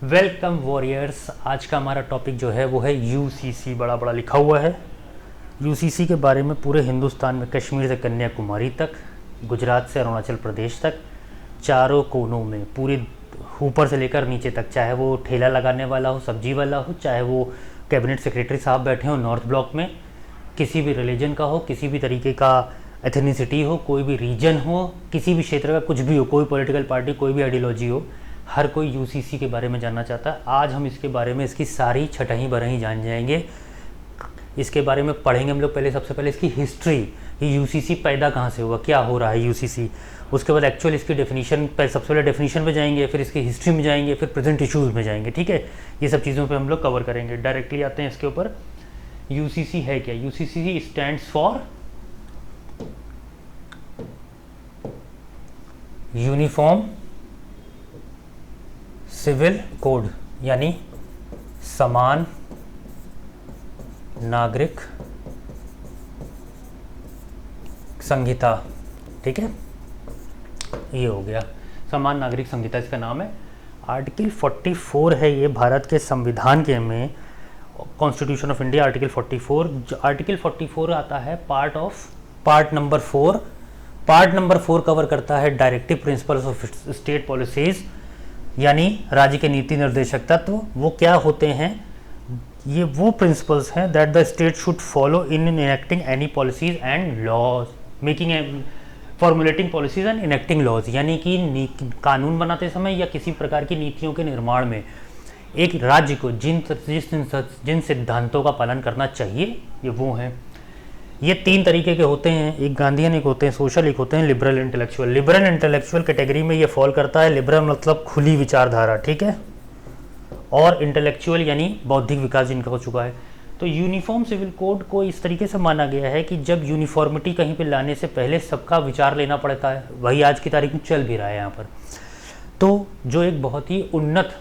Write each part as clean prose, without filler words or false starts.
Welcome warriors. आज का हमारा टॉपिक जो है वो है यूसीसी। बड़ा बड़ा लिखा हुआ है। यूसीसी के बारे में पूरे हिंदुस्तान में कश्मीर से कन्याकुमारी तक, गुजरात से अरुणाचल प्रदेश तक, चारों कोनों में पूरे ऊपर से लेकर नीचे तक, चाहे वो ठेला लगाने वाला हो, सब्जी वाला हो, चाहे वो कैबिनेट सेक्रेटरी साहब बैठे हो नॉर्थ ब्लॉक में, किसी भी रिलीजन का हो, किसी भी तरीके का एथनिसिटी हो, कोई भी रीजन हो, किसी भी क्षेत्र का कुछ भी हो, कोई पॉलिटिकल पार्टी, कोई भी आइडियोलॉजी हो, हर कोई यूसीसी के बारे में जानना चाहता है। आज हम इसके बारे में इसकी सारी छटही बरही जान जाएंगे। इसके बारे में पढ़ेंगे हम लोग। पहले सबसे पहले इसकी हिस्ट्री, ये यूसीसी पैदा कहाँ से हुआ, क्या हो रहा है यूसीसी। उसके बाद एक्चुअल इसकी डेफिनेशन, सबसे पहले डेफिनेशन में जाएंगे, फिर इसकी हिस्ट्री में जाएंगे, फिर प्रेजेंट इशूज़ में जाएंगे। ठीक है, ये सब चीज़ों पे हम लोग कवर करेंगे। डायरेक्टली आते हैं इसके ऊपर। यूसीसी है क्या? UCC stands for uniform civil code, यानी समान नागरिक संहिता। ठीक है, ये हो गया समान नागरिक संहिता, इसका नाम है। आर्टिकल 44 है ये भारत के संविधान के में, constitution of India article 44। Article 44 आता है part number 4। Part number 4 cover करता है directive principles of state policies, यानी राज्य के नीति निर्देशक तत्व। वो क्या होते हैं? ये वो प्रिंसिपल्स हैं that the state should follow in enacting any policies and laws, making formulating policies and enacting laws, यानी कि कानून बनाते समय या किसी प्रकार की नीतियों के निर्माण में एक राज्य को जिन सिद्धांतों का पालन करना चाहिए, ये वो हैं। ये तीन तरीके के होते हैं, एक गांधीयन, एक होते हैं सोशल, एक होते हैं liberal intellectual. Liberal intellectual category में ये फॉल करता है। लिबरल मतलब खुली विचारधारा, ठीक है, और इंटेलेक्चुअल यानी बौद्धिक विकास जिनका हो चुका है। तो यूनिफॉर्म सिविल कोड को इस तरीके से माना गया है कि जब यूनिफॉर्मिटी कहीं पे लाने से पहले सबका विचार लेना पड़ता है, वही आज की तारीख में चल भी रहा है यहाँ पर। तो जो एक बहुत ही उन्नत,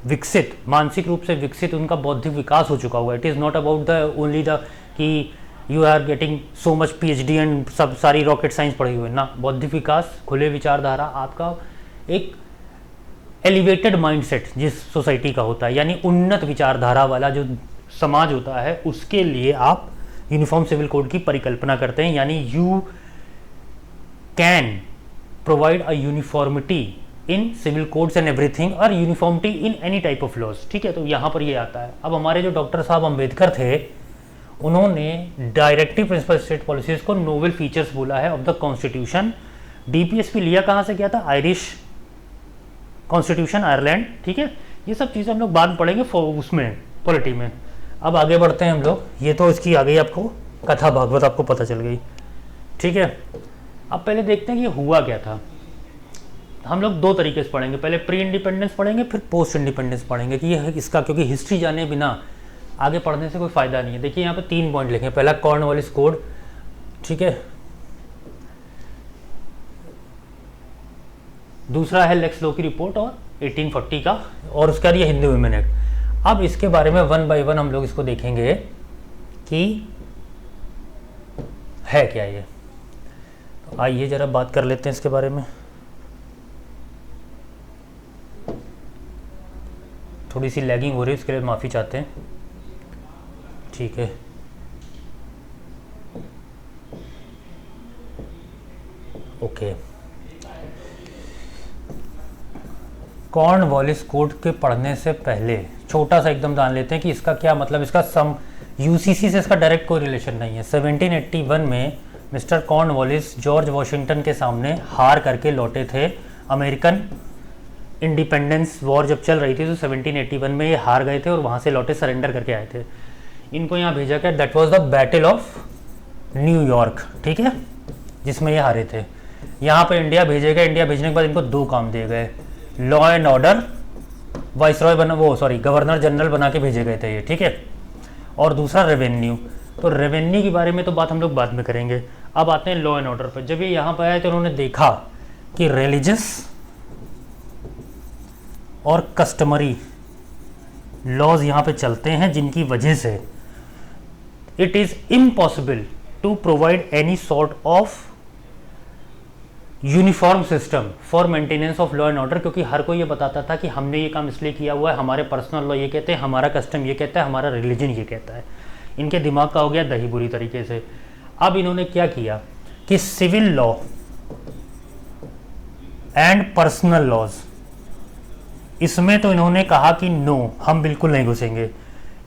विकसित, मानसिक रूप से विकसित उनका बौद्धिक विकास हो चुका हुआ है। It is not about the only the कि you are getting so much PhD and सब सारी रॉकेट साइंस पढ़ी हुई है ना। बौद्धिक विकास, खुले विचारधारा, आपका एक एलिवेटेड माइंडसेट जिस सोसाइटी का होता है, यानी उन्नत विचारधारा वाला जो समाज होता है, उसके लिए आप यूनिफॉर्म सिविल कोड की परिकल्पना करते हैं। यानी you can provide a uniformity in civil codes and everything, और uniformity in any type of laws. ठीक है, तो यहाँ पर ये आता है। अब हमारे जो डॉक्टर साहब अम्बेडकर थे, उन्होंने डायरेक्टिव प्रिंसिपल स्टेट पॉलिसीज को नोवेल फीचर्स बोला है ऑफ द कॉन्स्टिट्यूशन। डीपीएसपी लिया कहाँ से, क्या था? Irish constitution, Ireland. ठीक है, ये सब चीज़ें हम लोग बाद में पढ़ेंगे उसमें, पॉलिटी में। अब आगे बढ़ते हैं हम लोग। ये तो इसकी आ गई आपको कथा भागवत, आपको पता चल गई। ठीक है, अब पहले देखते हैं कि ये हुआ क्या था। हम लोग दो तरीके से पढ़ेंगे, पहले प्री इंडिपेंडेंस पढ़ेंगे, फिर पोस्ट इंडिपेंडेंस पढ़ेंगे कि ये इसका, क्योंकि हिस्ट्री जाने बिना आगे पढ़ने से कोई फ़ायदा नहीं है। देखिए यहाँ पे 3 पॉइंट लिखे हैं। पहला कॉर्नवालिस कोड, ठीक है, दूसरा है लेक्स लॉ की रिपोर्ट और 1840 का, और उसके बाद ये हिंदू वुमेन एक्ट। अब इसके बारे में 1 बाय 1 हम लोग इसको देखेंगे कि है क्या ये। तो आइए जरा बात कर लेते हैं इसके बारे में। थोड़ी सी लैगिंग हो रही है, इसके लिए माफ़ी चाहते हैं। ठीक है, ओके। कॉर्नवालिस कोड के पढ़ने से पहले छोटा सा एकदम जान लेते हैं कि इसका क्या मतलब। इसका सम यूसीसी से इसका डायरेक्ट कोई रिलेशन नहीं है। 1781 में मिस्टर कॉर्नवालिस जॉर्ज वॉशिंगटन के सामने हार करके लौटे थे। अमेरिकन इंडिपेंडेंस वॉर जब चल रही थी तो 1781 में ये हार गए थे और वहाँ से लौटे, सरेंडर करके आए थे। इनको यहाँ भेजा गया, that was the battle of New York, ठीक है, जिसमें ये हारे थे। यहाँ पे इंडिया भेजे गए। इंडिया भेजने के बाद इनको 2 काम दिए गए। लॉ एंड ऑर्डर वाइसरॉय बना, गवर्नर जनरल बना के भेजे गए थे ये, ठीक है, और दूसरा रेवेन्यू। तो रेवेन्यू के बारे में तो बात हम लोग बाद में करेंगे। अब आते हैं लॉ एंड ऑर्डर पर। जब ये यहाँ पर आए तो उन्होंने देखा कि रिलीजियस और कस्टमरी लॉज यहाँ पे चलते हैं, जिनकी वजह से it is impossible to provide any sort of uniform system for maintenance of law and order, क्योंकि हर कोई ये बताता था कि हमने ये काम इसलिए किया हुआ है, हमारे पर्सनल लॉ ये कहते हैं, हमारा कस्टम ये कहता है, हमारा रिलीजन ये कहता है। इनके दिमाग का हो गया दही बुरी तरीके से। अब इन्होंने क्या किया कि civil law and personal laws, इसमें तो इन्होंने कहा कि नो, हम बिल्कुल नहीं घुसेंगे।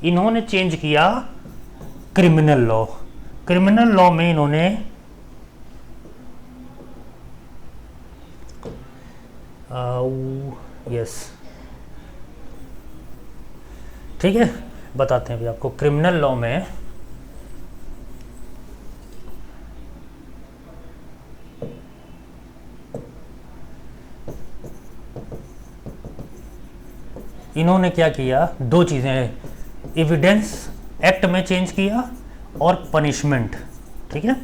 इन्होंने चेंज किया क्रिमिनल लॉ। क्रिमिनल लॉ में इन्होंने यस ठीक है, बताते हैं अभी आपको। क्रिमिनल लॉ में इन्होंने क्या किया, दो चीज़ें, एविडेंस एक्ट में चेंज किया और पनिशमेंट। ठीक है,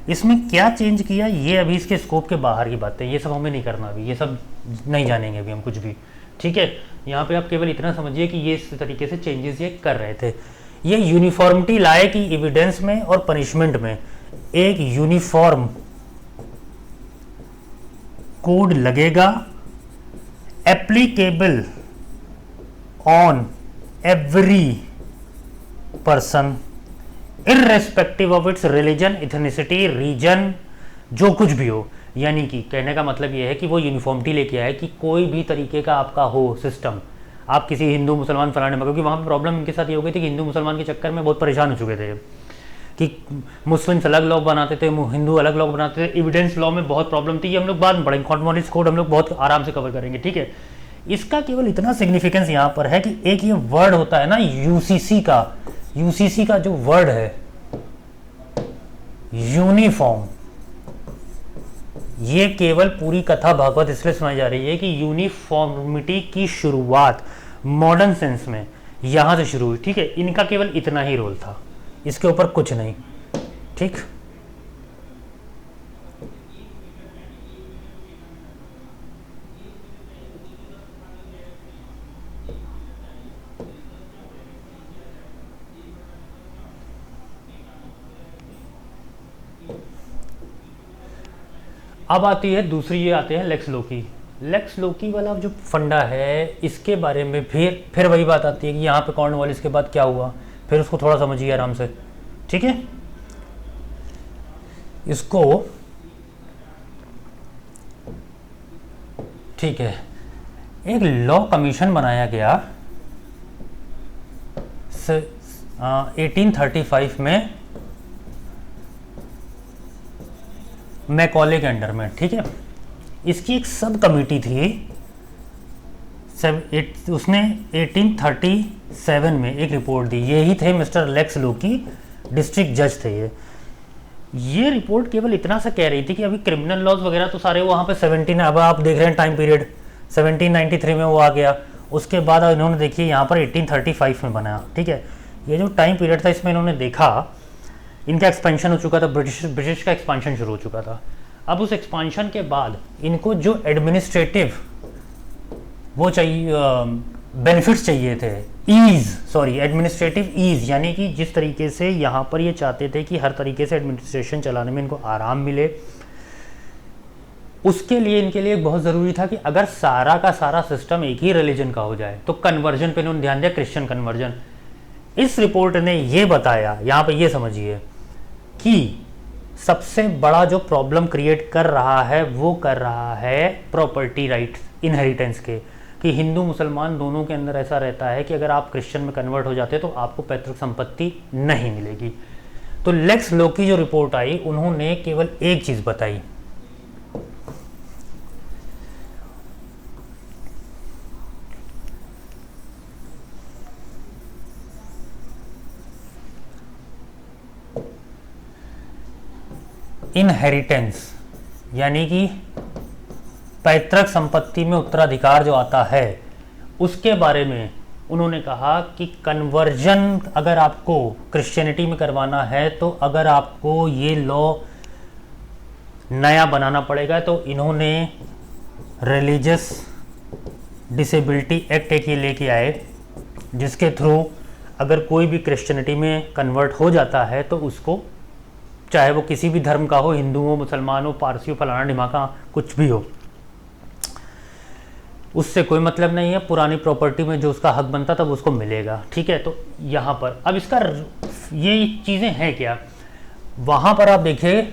इसमें क्या चेंज किया ये अभी इसके स्कोप के बाहर की बात है, ये सब हमें नहीं करना अभी, ये सब नहीं जानेंगे अभी हम कुछ भी। ठीक है, यहाँ पे आप केवल इतना समझिए कि ये इस तरीके से चेंजेस ये कर रहे थे। ये यूनिफॉर्मिटी लाए कि एविडेंस में और पनिशमेंट में एक यूनिफॉर्म कोड लगेगा, applicable on every person irrespective of its religion, ethnicity, region, जो कुछ भी हो। यानी कि कहने का मतलब ये है कि वो यूनिफॉर्मिटी लेके आए कि कोई भी तरीके का आपका हो सिस्टम, आप किसी हिंदू मुसलमान फलाने में, क्योंकि वहाँ पर प्रॉब्लम इनके साथ ये हो गई थी कि हिंदू मुसलमान के चक्कर में बहुत परेशान हो चुके थे कि मुस्लिम्स अलग लॉ बनाते थे, हिंदू अलग लॉ बनाते थे। एविडेंस लॉ में बहुत प्रॉब्लम थी, ये हम लोग बाद में पढ़ेंगे, कॉन्फोर्मिटी कोड हम लोग बहुत आराम से कवर करेंगे। ठीक है, इसका केवल इतना सिग्निफिकेंस यहाँ पर है कि एक ये वर्ड होता है ना यूसीसी का, यूसीसी का जो वर्ड है यूनिफॉर्म, ये केवल पूरी कथा भागवत इसलिए सुनाई जा रही है कि यूनिफॉर्मिटी की शुरुआत मॉडर्न सेंस में यहां से शुरू हुई। ठीक है, इनका केवल इतना ही रोल था, इसके ऊपर कुछ नहीं। ठीक, अब आती है दूसरी, ये आते हैं लेक्स लोकी। लेक्स लोकी वाला जो फंडा है इसके बारे में फिर वही बात आती है कि यहाँ पे कॉर्नवालिस के बाद क्या हुआ, फिर उसको थोड़ा समझिए आराम से। ठीक है, इसको ठीक है, एक लॉ कमीशन बनाया गया 1835 में मैकॉले के अंडर में। ठीक है, इसकी एक सब कमेटी थी, उसने 1837 में एक रिपोर्ट दी। यही थे मिस्टर लेक्स लोकी, डिस्ट्रिक्ट जज थे ये रिपोर्ट केवल इतना सा कह रही थी कि अभी क्रिमिनल लॉज वगैरह तो सारे वहाँ पे 17, अब आप देख रहे हैं टाइम पीरियड 1793 में वो आ गया। उसके बाद इन्होंने देखिए यहाँ पर 1835 में बनाया। ठीक है, ये जो टाइम पीरियड था इसमें इन्होंने देखा इनका एक्सपेंशन हो चुका था, ब्रिटिश का एक्सपांशन शुरू हो चुका था। अब उस एक्सपांशन के बाद इनको जो एडमिनिस्ट्रेटिव वो चाहिए, बेनिफिट्स चाहिए थे, एडमिनिस्ट्रेटिव ईज, यानी कि जिस तरीके से यहाँ पर ये चाहते थे कि हर तरीके से एडमिनिस्ट्रेशन चलाने में इनको आराम मिले, उसके लिए इनके लिए बहुत ज़रूरी था कि अगर सारा का सारा सिस्टम एक ही रिलीजन का हो जाए, तो कन्वर्जन पे इन्होंने ध्यान दिया, क्रिश्चियन कन्वर्जन। इस रिपोर्ट ने ये बताया, यहाँ पे ये समझिए कि सबसे बड़ा जो प्रॉब्लम क्रिएट कर रहा है वो कर रहा है प्रॉपर्टी राइट्स, इनहेरिटेंस के, कि हिंदू मुसलमान दोनों के अंदर ऐसा रहता है कि अगर आप क्रिश्चियन में कन्वर्ट हो जाते तो आपको पैतृक संपत्ति नहीं मिलेगी। तो लेक्स लॉ की जो रिपोर्ट आई उन्होंने केवल एक चीज़ बताई, इनहेरिटेंस, यानी कि पैतृक संपत्ति में उत्तराधिकार जो आता है उसके बारे में उन्होंने कहा कि कन्वर्जन अगर आपको क्रिश्चियनिटी में करवाना है तो अगर आपको ये लॉ नया बनाना पड़ेगा, तो इन्होंने रिलीजियस डिसेबिलिटी एक्ट एक ये लेके आए जिसके थ्रू अगर कोई भी क्रिश्चियनिटी में कन्वर्ट हो जाता है तो उसको चाहे वो किसी भी धर्म का हो, हिंदू हो, मुसलमान हो, पारसी हो, फलाना ढिमाका, कुछ भी हो, उससे कोई मतलब नहीं है। पुरानी प्रॉपर्टी में जो उसका हक बनता तब उसको मिलेगा, ठीक है। तो यहाँ पर अब इसका ये चीज़ें हैं क्या, वहाँ पर आप देखिए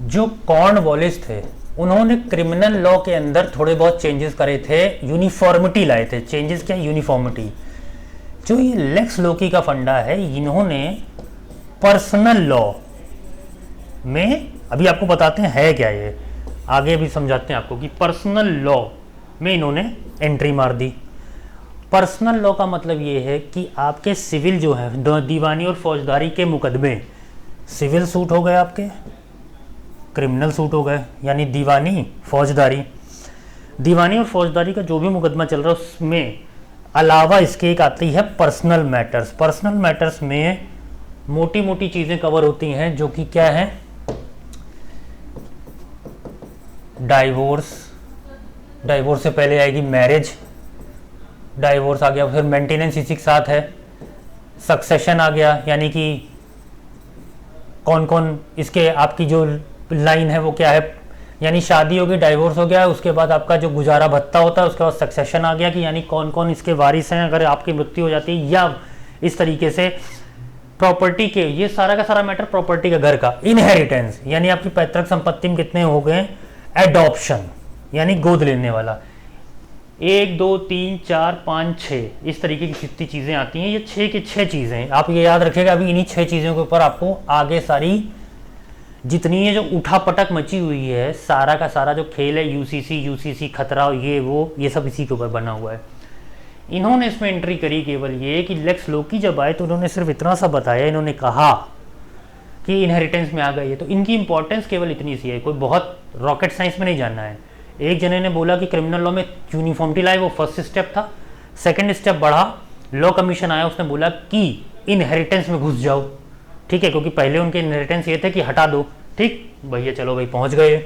जो कॉर्नवालिस थे उन्होंने क्रिमिनल लॉ के अंदर थोड़े बहुत चेंजेस करे थे, यूनिफॉर्मिटी लाए थे। चेंजेस क्या, यूनिफॉर्मिटी। जो ये लेक्स लोकी का फंडा है, इन्होंने पर्सनल लॉ में, अभी आपको बताते हैं है क्या ये, आगे भी समझाते हैं आपको कि पर्सनल लॉ में इन्होंने एंट्री मार दी। पर्सनल लॉ का मतलब ये है कि आपके सिविल जो है, दीवानी और फौजदारी के मुकदमे, सिविल सूट हो गए आपके, क्रिमिनल सूट हो गए, यानी दीवानी फौजदारी। दीवानी और फौजदारी का जो भी मुकदमा चल रहा है उसमें अलावा इसके एक आती है पर्सनल मैटर्स। पर्सनल मैटर्स में मोटी मोटी चीज़ें कवर होती हैं, जो कि क्या है, डाइवोर्स, डाइवोर्स से पहले आएगी मैरिज, डाइवोर्स आ गया, फिर मेंटेनेंस इसी के साथ है, सक्सेशन आ गया, यानी कि कौन कौन इसके, आपकी जो लाइन है वो क्या है, यानी शादी हो गई, डाइवोर्स हो गया, उसके बाद आपका जो गुजारा भत्ता होता है, उसके बाद सक्सेशन आ गया कि यानी कौन कौन इसके वारिस हैं अगर आपकी मृत्यु हो जाती है, या इस तरीके से प्रॉपर्टी के, ये सारा का सारा मैटर प्रॉपर्टी का, घर का। इनहेरिटेंस यानी आपकी पैतृक संपत्ति में कितने हो गए, एडॉप्शन यानी गोद लेने वाला, 1 2 3 4 5 6 इस तरीके की कितनी चीज़ें आती हैं, ये 6 की 6 चीज़ें आप ये याद रखिएगा। अभी इन्हीं 6 चीज़ों के ऊपर आपको आगे सारी जितनी ये जो उठापटक मची हुई है, सारा का सारा जो खेल है, यूसीसी खतरा, ये वो, ये सब इसी के ऊपर बना हुआ है। इन्होंने इसमें एंट्री करी केवल ये कि लेक्स लोकी जब आए तो उन्होंने सिर्फ इतना सा बताया, इन्होंने कहा कि इनहेरिटेंस में आ गई है, तो इनकी इंपॉर्टेंस केवल इतनी सी है, कोई बहुत रॉकेट साइंस में नहीं जानना है। एक जने ने बोला कि क्रिमिनल लॉ में यूनिफॉर्मिटी लाए, वो फर्स्ट स्टेप था। सेकंड स्टेप बढ़ा, लॉ कमीशन आया, उसने बोला कि इनहेरिटेंस में घुस जाओ, ठीक है, क्योंकि पहले उनके इनहेरिटेंस ये थे कि हटा दो, ठीक भैया, चलो भाई पहुंच गए।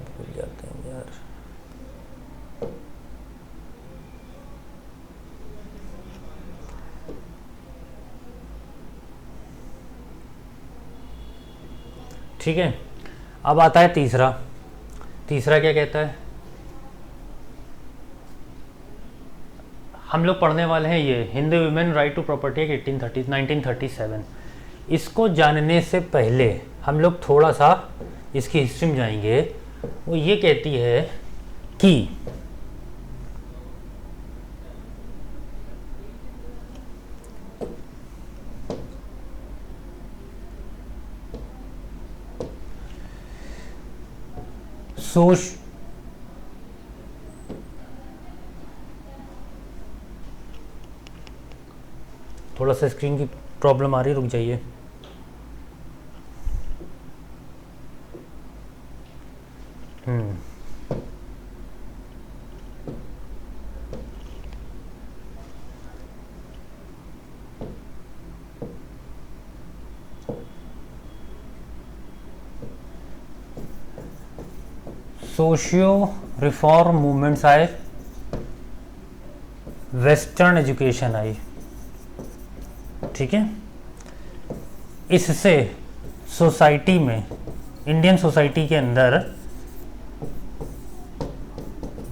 भूल जाते हैं यार, ठीक है। अब आता है तीसरा। तीसरा क्या कहता है, हम लोग पढ़ने वाले हैं ये Hindu women right to property act 1937। इसको जानने से पहले हम लोग थोड़ा सा इसकी हिस्ट्री में जाएंगे। वो ये कहती है कि थोड़ा सा स्क्रीन की प्रॉब्लम आ रही है, रुक जाइए। सोशियो रिफॉर्म मूवमेंट्स आए, वेस्टर्न एजुकेशन आई, ठीक है। इससे सोसाइटी में, इंडियन सोसाइटी के अंदर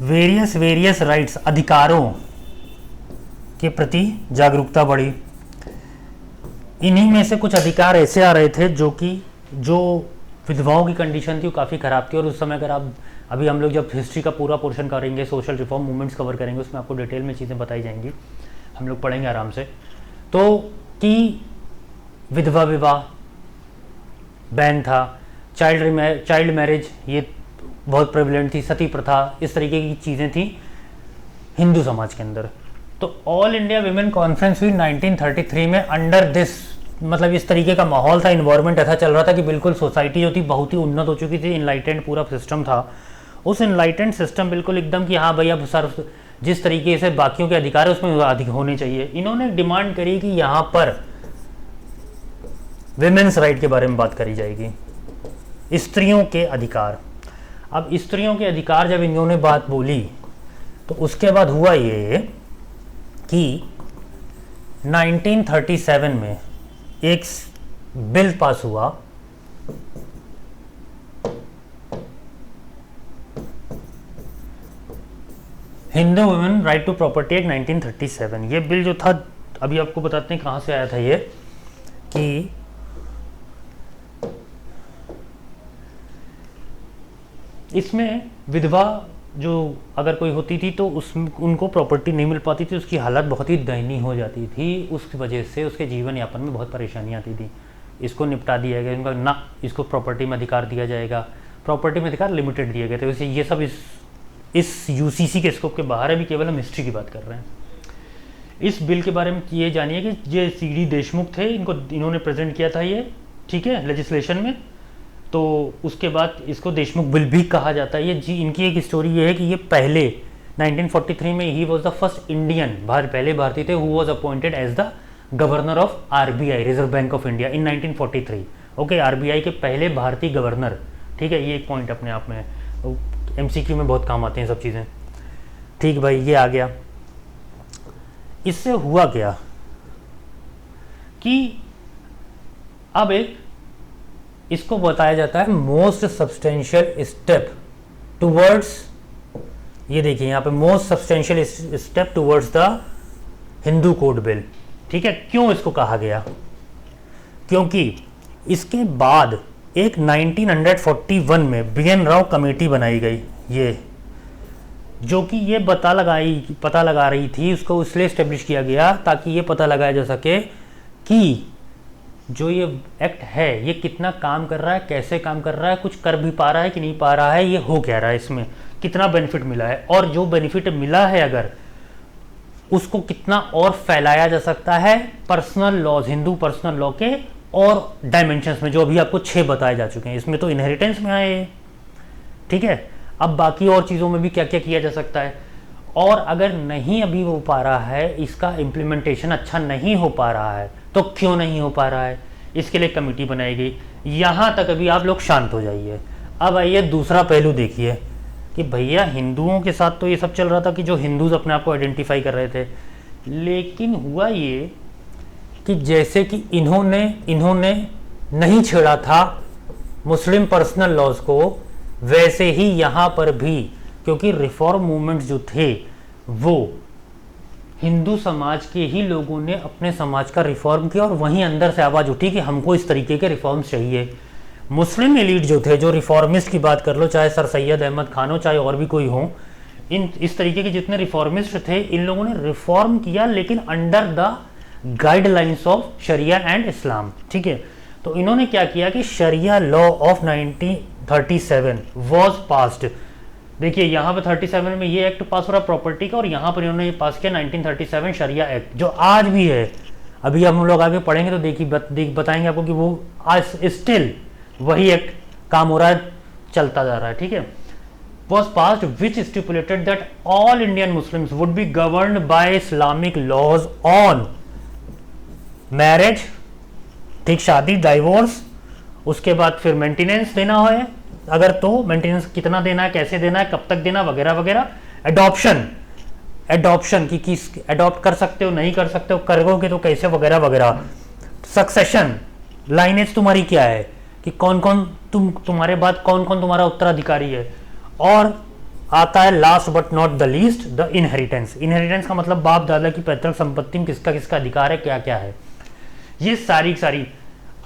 वेरियस राइट्स, अधिकारों के प्रति जागरूकता बढ़ी। इन्हीं में से कुछ अधिकार ऐसे आ रहे थे जो कि जो विधवाओं की कंडीशन थी वो काफ़ी ख़राब थी। और उस समय अगर आप, अभी हम लोग जब हिस्ट्री का पूरा पोर्शन करेंगे, सोशल रिफॉर्म मूवमेंट्स कवर करेंगे, उसमें आपको डिटेल में चीज़ें बताई जाएंगी, हम लोग पढ़ेंगे आराम से। तो कि विधवा विवाह बैन था, चाइल्ड मैरिज ये बहुत प्रेवलेंट थी, सती प्रथा, इस तरीके की चीज़ें थी हिंदू समाज के अंदर। तो ऑल इंडिया विमेन कॉन्फ्रेंस हुई 1933 में अंडर दिस, मतलब इस तरीके का माहौल था, इन्वायरमेंट ऐसा चल रहा था कि बिल्कुल सोसाइटी जो थी बहुत ही उन्नत हो चुकी थी, इनलाइटेंड पूरा सिस्टम था। उस इनलाइटेंड सिस्टम बिल्कुल एकदम कि हाँ भाई अब सर जिस तरीके से बाकियों के अधिकार है उसमें अधिक होने चाहिए। इन्होंने डिमांड करी कि यहाँ पर विमेंस राइट के बारे में बात करी जाएगी, स्त्रियों के अधिकार। अब स्त्रियों के अधिकार जब इन्होंने बात बोली तो उसके बाद हुआ ये कि 1937 में एक बिल पास हुआ, Hindu women right to property act 1937। ये बिल जो था, अभी आपको बताते हैं कहाँ से आया था ये, कि इसमें विधवा जो अगर कोई होती थी तो उसमें उनको प्रॉपर्टी नहीं मिल पाती थी, उसकी हालत बहुत ही दयनीय हो जाती थी, उस वजह से उसके जीवन यापन में बहुत परेशानी आती थी। इसको निपटा दिया गया, उनका ना इसको प्रॉपर्टी में अधिकार दिया जाएगा, प्रॉपर्टी में अधिकार लिमिटेड दिए गए थे। वैसे ये सब इस यूसीसी के स्कोप के बाहर है, भी केवल हम हिस्ट्री की बात कर रहे हैं। इस बिल के बारे में ये जानिए कि ये सीडी देशमुख थे, इन्होंने प्रेजेंट किया था ये, ठीक है, लेजिस्लेशन में। तो उसके बाद इसको देशमुख बिल भी कहा जाता है। ये जी इनकी एक स्टोरी ये है कि ये पहले 1943 में ही वॉज द फर्स्ट इंडियन, पहले भारतीय थे who was appointed as the governor of RBI, Reserve Bank of India, in 1943। Okay, RBI के पहले भारतीय गवर्नर, ठीक है, ये एक पॉइंट अपने आप में एमसीक्यू में बहुत काम आते हैं सब चीज़ें। ठीक भाई, ये आ गया। इससे हुआ क्या कि अब एक इसको बताया जाता है मोस्ट सब्सटेंशियल स्टेप टुवर्ड्स, ये देखिए यहाँ पे most substantial step towards the Hindu code bill. ठीक है, क्यों इसको कहा गया? क्योंकि इसके बाद एक 1941 में बीएन राव कमेटी बनाई गई, ये जो कि ये पता लगा रही थी, उसको इसलिए इस्टेब्लिश किया गया ताकि ये पता लगाया जा सके कि जो ये एक्ट है ये कितना काम कर रहा है, कैसे काम कर रहा है, कुछ कर भी पा रहा है कि नहीं पा रहा है, ये हो क्या रहा है, इसमें कितना बेनिफिट मिला है, और जो बेनिफिट मिला है अगर उसको कितना और फैलाया जा सकता है personal laws, Hindu personal law के और डायमेंशंस में, जो अभी आपको 6 बताए जा चुके हैं। इसमें तो इनहेरिटेंस में आए, ठीक है, अब बाकी और चीज़ों में भी क्या क्या किया जा सकता है। और अगर नहीं अभी हो पा रहा है, इसका इम्प्लीमेंटेशन अच्छा नहीं हो पा रहा है, तो क्यों नहीं हो पा रहा है, इसके लिए कमेटी बनाई गई। यहाँ तक अभी आप लोग शांत हो जाइए। अब आइए दूसरा पहलू देखिए कि भैया हिंदुओं के साथ तो ये सब चल रहा था कि जो हिंदूज अपने आप को आइडेंटिफाई कर रहे थे, लेकिन हुआ ये कि जैसे कि इन्होंने नहीं छेड़ा था मुस्लिम पर्सनल लॉज को, वैसे ही यहाँ पर भी, क्योंकि रिफॉर्म मूवमेंट्स जो थे वो हिंदू समाज के ही लोगों ने अपने समाज का रिफॉर्म किया, और वहीं अंदर से आवाज़ उठी कि हमको इस तरीके के रिफॉर्म्स चाहिए। मुस्लिम एलीट जो थे, जो रिफॉर्मिस्ट की बात कर लो, चाहे सर सैयद अहमद खान हो, चाहे और भी कोई हो, इस तरीके के जितने रिफॉर्मिस्ट थे, इन लोगों ने रिफॉर्म किया, लेकिन under the guidelines of Sharia and Islam. ठीक है, तो इन्होंने क्या किया कि Sharia law of 1937 was passed. देखिए यहाँ पे 37 में ये एक्ट पास हो रहा प्रॉपर्टी का, और यहाँ पर इन्होंने ये पास किया 1937 शरिया एक्ट, जो आज भी है। अभी हम लोग आगे पढ़ेंगे तो देखिए बताएंगे आपको कि वो आज स्टिल वही एक्ट काम हो रहा है, चलता जा रहा है। ठीक है, was passed which stipulated that all Indian Muslims would be governed by Islamic laws on marriage, ठीक, शादी, डाइवोर्स, उसके बाद फिर मेंटेनेंस देना है अगर तो मेंटेनेंस कितना देना है, कैसे देना है, कब तक देना, वगैरह वगैरह। एडॉप्शन की किस एडॉप्ट कर सकते हो, नहीं कर सकते हो, करोगे तो कैसे, वगैरह वगैरह। सक्सेशन, लाइनेज तुम्हारी क्या है कि कौन कौन तुम्हारे बाद कौन कौन तुम्हारा उत्तराधिकारी है। और आता है last but not the least the inheritance. Inheritance का मतलब बाप दादा की पैतृक संपत्ति में किसका किसका अधिकार है, क्या क्या है, ये सारी।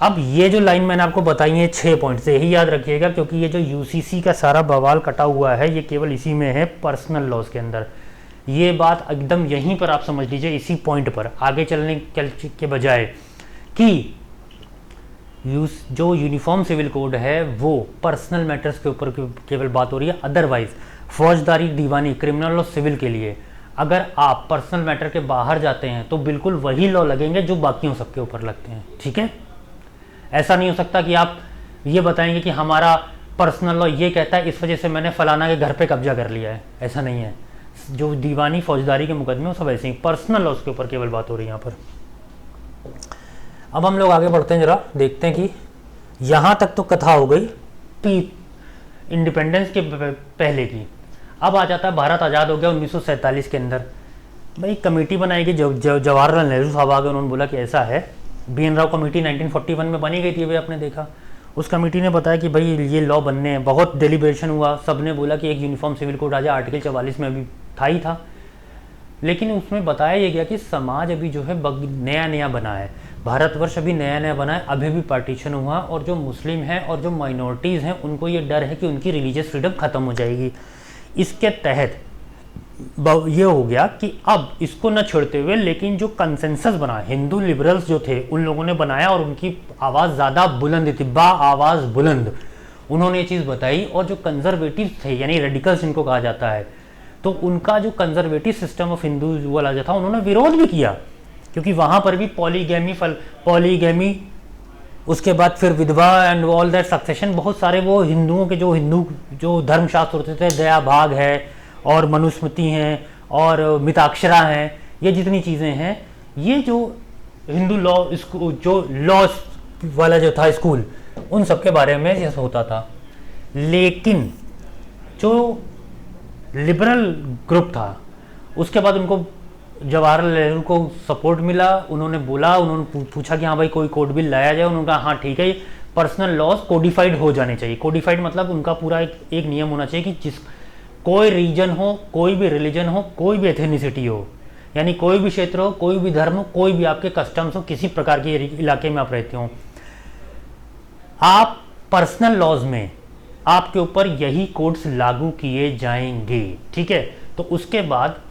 अब ये जो लाइन मैंने आपको बताई है 6 पॉइंट से, यही याद रखिएगा, क्योंकि ये जो यूसीसी का सारा बवाल कटा हुआ है ये केवल इसी में है, पर्सनल लॉज के अंदर। ये बात एकदम यहीं पर आप समझ लीजिए, इसी पॉइंट पर आगे चलने के बजाय कि जो यूनिफॉर्म सिविल कोड है वो पर्सनल मैटर्स के ऊपर केवल बात हो रही है। अदरवाइज फौजदारी, दीवानी, क्रिमिनल और सिविल के लिए अगर आप पर्सनल मैटर के बाहर जाते हैं तो बिल्कुल वही लॉ लगेंगे जो बाकियों सबके ऊपर लगते हैं। ठीक है, ऐसा नहीं हो सकता कि आप ये बताएंगे कि हमारा पर्सनल लॉ ये कहता है इस वजह से मैंने फलाना के घर पे कब्जा कर लिया है, ऐसा नहीं है। जो दीवानी फौजदारी के मुकदमे वो सब ऐसे ही, पर्सनल लॉ के ऊपर केवल बात हो रही है यहाँ पर। अब हम लोग आगे बढ़ते हैं, जरा देखते हैं कि यहाँ तक तो कथा हो गई इंडिपेंडेंस के पहले की। अब आ जाता है भारत आज़ाद हो गया 1947 के अंदर। भाई कमेटी बनाई गई, जवाहरलाल नेहरू साहब आ गए, उन्होंने बोला कि ऐसा है। BN राव कमेटी 1941 में बनी गई थी, भाई आपने देखा। उस कमेटी ने बताया कि भाई ये लॉ बनने हैं, बहुत डेलिब्रेशन हुआ, सब ने बोला कि एक यूनिफॉर्म सिविल कोड आ जाए, आर्टिकल 44 में अभी था ही था। लेकिन उसमें बताया ये गया कि समाज अभी जो है नया नया बना है, भारतवर्ष अभी नया नया बना है, अभी भी पार्टीशन हुआ, और जो मुस्लिम हैं और जो माइनॉरिटीज़ हैं उनको ये डर है कि उनकी रिलीजियस फ्रीडम ख़त्म हो जाएगी। इसके तहत ये हो गया कि अब इसको न छोड़ते हुए, लेकिन जो कंसेंसस बना, हिंदू लिबरल्स जो थे उन लोगों ने बनाया, और उनकी आवाज़ ज़्यादा बुलंद थी, आवाज़ बुलंद, उन्होंने ये चीज़ बताई। और जो कंजर्वेटिव थे, यानी रेडिकल्स जिनको कहा जाता है, तो उनका जो कंजर्वेटिव सिस्टम ऑफ हिंदू वाला जो था, उन्होंने विरोध भी किया, क्योंकि वहाँ पर भी पॉलीगैमी, उसके बाद फिर विधवा एंड ऑल दैट सक्सेशन, बहुत सारे वो हिंदुओं के जो धर्मशास्त्र होते थे, दया भाग है और मनुस्मृति हैं और मिताक्षरा हैं, ये जितनी चीज़ें हैं, ये जो हिंदू लॉ स्कूल, जो लॉ वाला जो था स्कूल, उन सब के बारे में ये होता था। लेकिन जो लिबरल ग्रुप था, उसके बाद उनको जवाहरलाल नेहरू को सपोर्ट मिला, उन्होंने पूछा कि हाँ भाई कोई कोड बिल लाया जाए, उन्होंने कहा हाँ ठीक है, पर्सनल लॉज कोडिफाइड हो जाने चाहिए। कोडिफाइड मतलब उनका पूरा एक नियम होना चाहिए कि कोई रीजन हो, कोई भी रिलीजन हो, कोई भी एथेनिसिटी हो, यानी कोई भी क्षेत्र हो, कोई भी धर्म हो, कोई भी आपके कस्टम्स हो, किसी प्रकार के इलाके में आप रहते हो, आप पर्सनल लॉज में आपके ऊपर यही कोड्स लागू किए जाएंगे। ठीक है, तो उसके बाद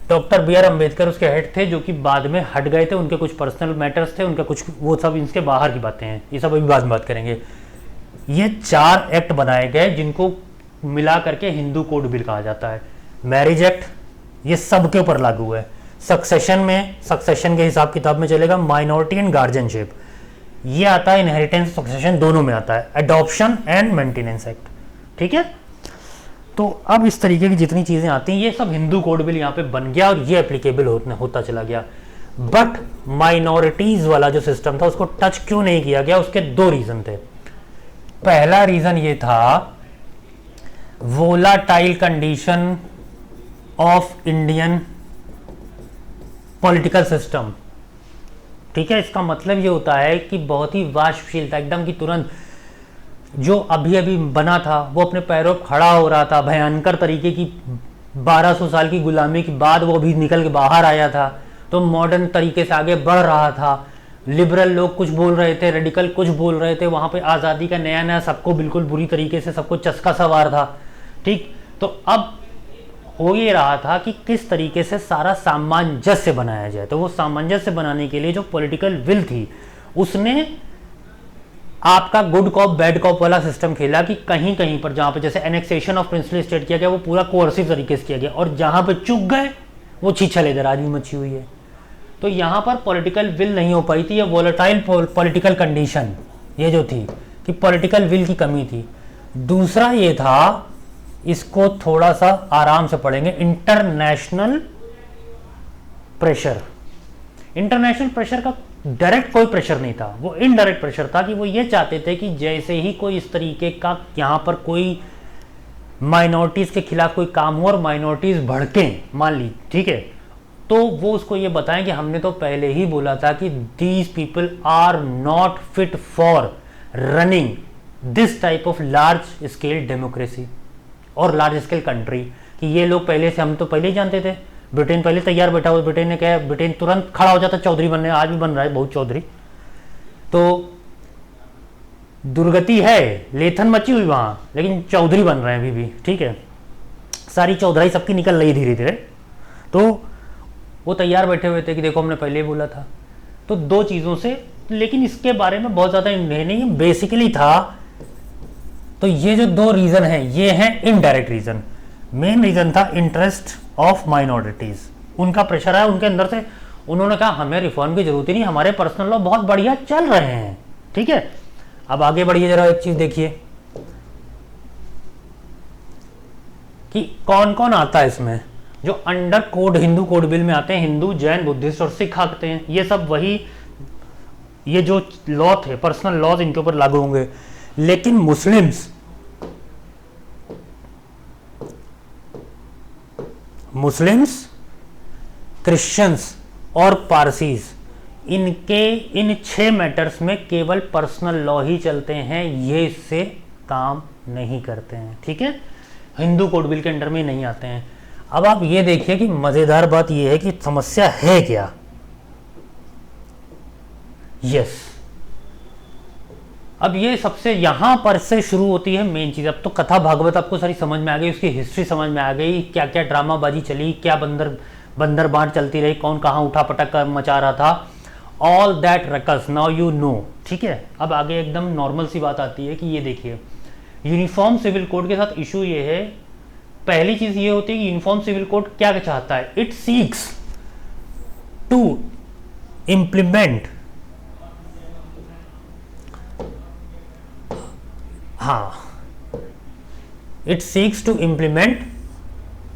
डॉक्टर BR अम्बेडकर उसके हेड थे, जो कि बाद में हट गए थे, उनके कुछ पर्सनल मैटर्स थे, उनका कुछ, वो सब इसके बाहर की बातें हैं, ये सब अभी बाद में बात करेंगे। ये 4 एक्ट बनाए गए जिनको मिला करके हिंदू कोड बिल कहा जाता है। मैरिज एक्ट, ये सबके ऊपर लागू है। सक्सेशन के हिसाब किताब में चलेगा। माइनॉरिटी एंड गार्जियनशिप, ये आता है, इनहेरिटेंस सक्सेशन दोनों में आता है। एडॉप्शन एंड मेंटेनेंस एक्ट, ठीक है। तो अब इस तरीके की जितनी चीज़ें आती हैं, ये सब हिंदू कोड बिल यहाँ पे बन गया और ये एप्लीकेबल होता चला गया। बट माइनॉरिटीज़ वाला जो सिस्टम था उसको टच क्यों नहीं किया गया, उसके 2 रीज़न थे। पहला रीज़न ये था, volatile condition of Indian political system. ठीक है, इसका मतलब ये होता है कि बहुत ही वाष्पशीलता, एकदम की तुरंत जो अभी अभी बना था वो अपने पैरों पर खड़ा हो रहा था, भयंकर तरीके की 1200 साल की गुलामी के बाद वो अभी निकल के बाहर आया था, तो मॉडर्न तरीके से आगे बढ़ रहा था। लिबरल लोग कुछ बोल रहे थे, रेडिकल कुछ बोल रहे थे, वहाँ पे आज़ादी का नया नया सबको बिल्कुल बुरी तरीके से सबको चस्का सवार था। ठीक, तो अब हो ये रहा था कि किस तरीके से सारा सामंजस्य बनाया जाए। तो वो सामंजस्य बनाने के लिए जो पॉलिटिकल विल थी, उसने आपका गुड कॉप बैड कॉप वाला सिस्टम खेला कि कहीं कहीं पर जहाँ पे जैसे एनेक्सेशन ऑफ प्रिंसली स्टेट किया गया, वो पूरा कोर्सिव तरीके से किया गया, और जहाँ पे चुक गए वो छीछल इधर आज भी मची हुई है। तो यहाँ पर पॉलिटिकल विल नहीं हो पाई थी, ये वोलेटाइल पॉलिटिकल कंडीशन ये जो थी कि पॉलिटिकल विल की कमी थी। दूसरा ये था, इसको थोड़ा सा आराम से पढ़ेंगे, इंटरनेशनल प्रेशर। इंटरनेशनल प्रेशर का डायरेक्ट कोई प्रेशर नहीं था, वो इनडायरेक्ट प्रेशर था कि वो ये चाहते थे कि जैसे ही कोई इस तरीके का यहाँ पर कोई माइनॉरिटीज के खिलाफ कोई काम हो और माइनॉरिटीज भड़कें, मान ली, ठीक है, तो वो उसको ये बताएं कि हमने तो पहले ही बोला था कि these people are not fit for running this type of large scale democracy और लार्ज स्केल कंट्री, कि ये लोग पहले से, हम तो पहले ही जानते थे, ब्रिटेन पहले तैयार बैठा हुआ, ब्रिटेन ने कहा, ब्रिटेन तुरंत खड़ा हो जाता चौधरी बनने, आज भी बन रहा है बहुत चौधरी। तो दुर्गति है, लेथन मची हुई वहाँ, लेकिन चौधरी बन रहे हैं अभी भी, ठीक है, सारी चौधरी सबकी निकल रही धीरे धीरे। तो वो तैयार बैठे हुए थे कि देखो हमने पहले ही बोला था। तो 2 चीज़ों से, लेकिन इसके बारे में बहुत ज़्यादा नहीं, बेसिकली था। तो ये जो 2 रीज़न हैं, ये हैं इनडायरेक्ट रीज़न। मेन रीज़न था इंटरेस्ट ऑफ माइनॉरिटीज़, उनका प्रेशर आया उनके अंदर से, उन्होंने कहा हमें रिफॉर्म की जरूरत ही नहीं, हमारे पर्सनल लॉ बहुत बढ़िया चल रहे हैं। ठीक है, अब आगे बढ़िए, जरा एक चीज़ देखिए कि कौन कौन आता है इसमें, जो under code Hindu code bill में आते हैं, हिंदू, जैन, बुद्धिस्ट और सिख आते हैं। ये सब वही, ये जो लॉ थे, पर्सनल लॉज, इनके ऊपर लागू होंगे। लेकिन मुस्लिम्स मुस्लिम्स, क्रिश्चियंस और पारसीज, इनके इन 6 मैटर्स में केवल पर्सनल लॉ ही चलते हैं, ये इससे काम नहीं करते हैं, ठीक है, हिंदू कोड बिल के अंडर में नहीं आते हैं। अब आप ये देखिए कि मजेदार बात ये है कि समस्या है क्या। यस, अब ये सबसे यहां पर से शुरू होती है मेन चीज। अब तो कथा भागवत आपको सारी समझ में आ गई, उसकी हिस्ट्री समझ में आ गई, क्या क्या ड्रामाबाजी चली, क्या बंदर बांट चलती रही, कौन कहाँ उठा पटक मचा रहा था, all that ruckus now you know, ठीक है। अब आगे एकदम नॉर्मल सी बात आती है कि ये देखिए यूनिफॉर्म सिविल कोड के साथ इशू ये है, पहली चीज ये होती है कि यूनिफॉर्म सिविल कोड क्या चाहता है, it seeks to implement, it seeks to implement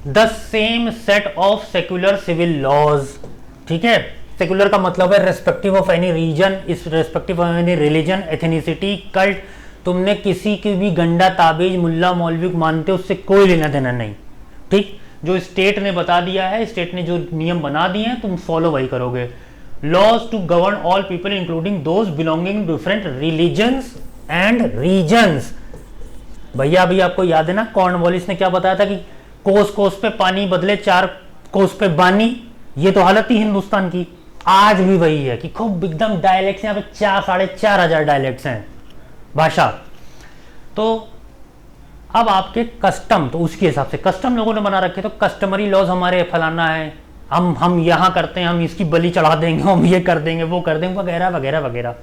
the same set of secular civil laws, ठीक है। सेक्युलर का मतलब है respective of any region, irrespective of any religion, ethnicity, cult, तुमने किसी की भी गंडा ताबीज मुल्ला मौलवी को मानते उससे कोई लेना देना नहीं, ठीक। जो स्टेट ने बता दिया है, स्टेट ने जो नियम बना दिए हैं तुम फॉलो वही करोगे। Laws to govern all people including those belonging to different religions and regions. भैया अभी आपको याद है ना कॉर्नवालिस ने क्या बताया था कि कोस कोस पे पानी बदले 4 कोस पे बानी, ये तो हालत थी हिंदुस्तान की। आज भी वही है कि खूब एकदम डायलेक्ट्स, यहाँ पे 4,500 डायलेक्ट्स हैं भाषा। तो अब आपके कस्टम, तो उसके हिसाब से कस्टम लोगों ने बना रखे, तो कस्टमरी लॉज हमारे फलाना है, हम यहाँ करते हैं, हम इसकी बलि चढ़ा देंगे, हम ये कर देंगे, वो कर देंगे, वगैरह वगैरह वगैरह।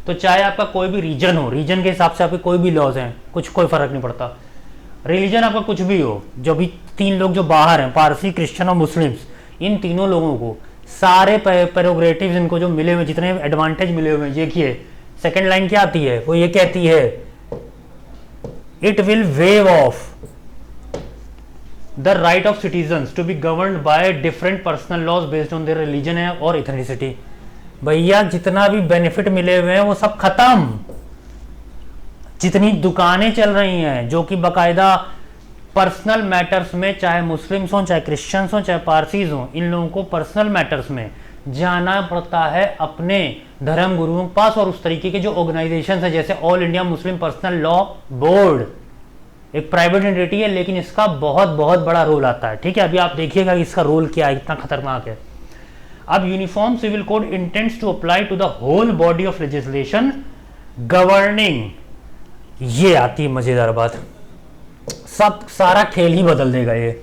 तो चाहे आपका कोई भी रीजन हो, रीजन के हिसाब से आपके कोई भी लॉज हैं, कोई फर्क नहीं पड़ता। रिलीजन आपका कुछ भी हो, जो भी 3 लोग जो बाहर हैं, पारसी, क्रिश्चियन और मुस्लिम्स, इन तीनों लोगों को सारे प्रेरोगेटिव्स इनको जो मिले हुए, जितने एडवांटेज मिले हुए हैं, देखिए सेकंड लाइन क्या आती है, वो ये कहती है it will waive of the right of citizens to be governed by different personal laws based on their religion है और इथेनिसिटी। भैया जितना भी बेनिफिट मिले हुए हैं वो सब खत्म। जितनी दुकानें चल रही हैं जो कि बकायदा पर्सनल मैटर्स में, चाहे मुस्लिम्स हों, चाहे क्रिश्चियंस हों, चाहे पारसीज हों, इन लोगों को पर्सनल मैटर्स में जाना पड़ता है अपने धर्म गुरुओं के पास। और उस तरीके के जो ऑर्गेनाइजेशन है जैसे all India Muslim personal law board, एक प्राइवेट एंटिटी है, लेकिन इसका बहुत बहुत बड़ा रोल आता है, ठीक है। अभी आप देखिएगा इसका रोल क्या है, इतना खतरनाक है। अब uniform civil code intends to apply to the whole body of legislation governing, ये आती है मजेदार बात, सब सारा खेल ही बदल देगा ये।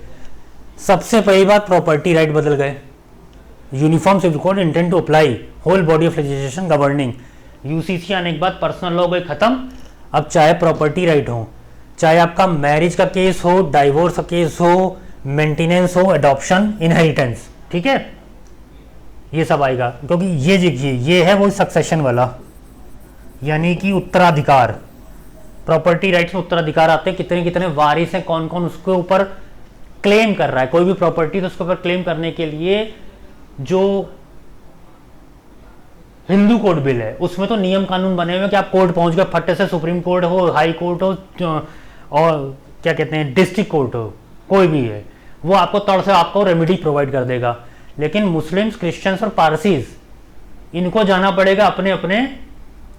सबसे पहली बात, प्रॉपर्टी राइट बदल गए। Uniform civil code intend to apply whole body of legislation governing, UCC आने के बाद पर्सनल लॉ गए खत्म। अब चाहे प्रॉपर्टी राइट हो, चाहे आपका मैरिज का केस हो, डाइवोर्स का केस हो, मेंटेनेंस हो, एडॉप्शन, इनहेरिटेंस, ठीक है, ये सब आएगा। क्योंकि ये देखिए ये है वो सक्सेशन वाला, यानी कि उत्तराधिकार। प्रॉपर्टी राइट्स में उत्तराधिकार आते हैं, कितने कितने वारिस हैं, कौन कौन उसके ऊपर क्लेम कर रहा है कोई भी प्रॉपर्टी, तो उसके ऊपर क्लेम करने के लिए जो हिंदू कोड बिल है उसमें तो नियम कानून बने हुए हैं कि आप कोर्ट पहुंच गए फट्टे से, सुप्रीम कोर्ट हो, हाई कोर्ट हो, और क्या कहते हैं डिस्ट्रिक्ट कोर्ट हो, कोई भी है, वो आपको तड़ से आपको रेमेडी प्रोवाइड कर देगा। लेकिन मुस्लिम्स, क्रिश्चियंस और पारसीज, इनको जाना पड़ेगा अपने अपने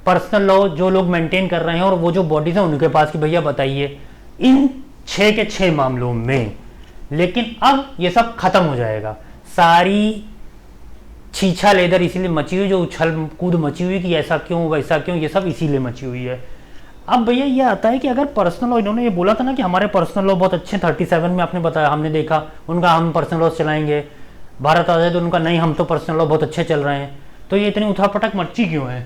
पर्सनल लॉ जो लोग मेंटेन कर रहे हैं और वो जो बॉडीज हैं उनके पास कि भैया बताइए इन 6 के 6 मामलों में। लेकिन अब ये सब खत्म हो जाएगा, सारी छीछा लेदर इसीलिए मची हुई, जो उछल कूद मची हुई कि ऐसा क्यों वैसा क्यों, ये सब इसीलिए मची हुई है। अब भैया ये आता है कि अगर पर्सनल लॉ, इन्होंने ये बोला था ना कि हमारे पर्सनल लॉ बहुत अच्छे, 37 में आपने बताया, हमने देखा उनका, हम पर्सनल लॉ चलाएंगे, भारत आ जाए तो उनका नहीं, हम तो पर्सनल लॉ बहुत अच्छे चल रहे हैं। तो ये इतनी उठापटक मची क्यों है?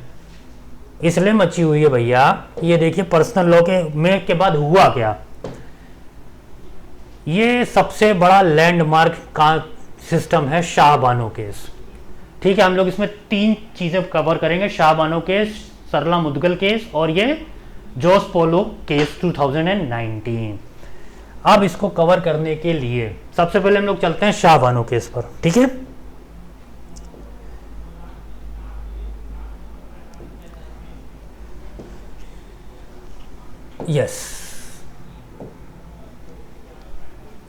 इसलिए मची हुई है भैया, ये देखिए पर्सनल लॉ के बाद हुआ क्या। ये सबसे बड़ा लैंडमार्क का सिस्टम है शाह बानो केस, ठीक है। हम लोग इसमें 3 चीजें कवर करेंगे, शाह बानो केस, सरला मुदगल केस और ये जोस पोलो केस 2019। अब इसको कवर करने के लिए सबसे पहले हम लोग चलते हैं शाह बानो केस पर, ठीक है। यस,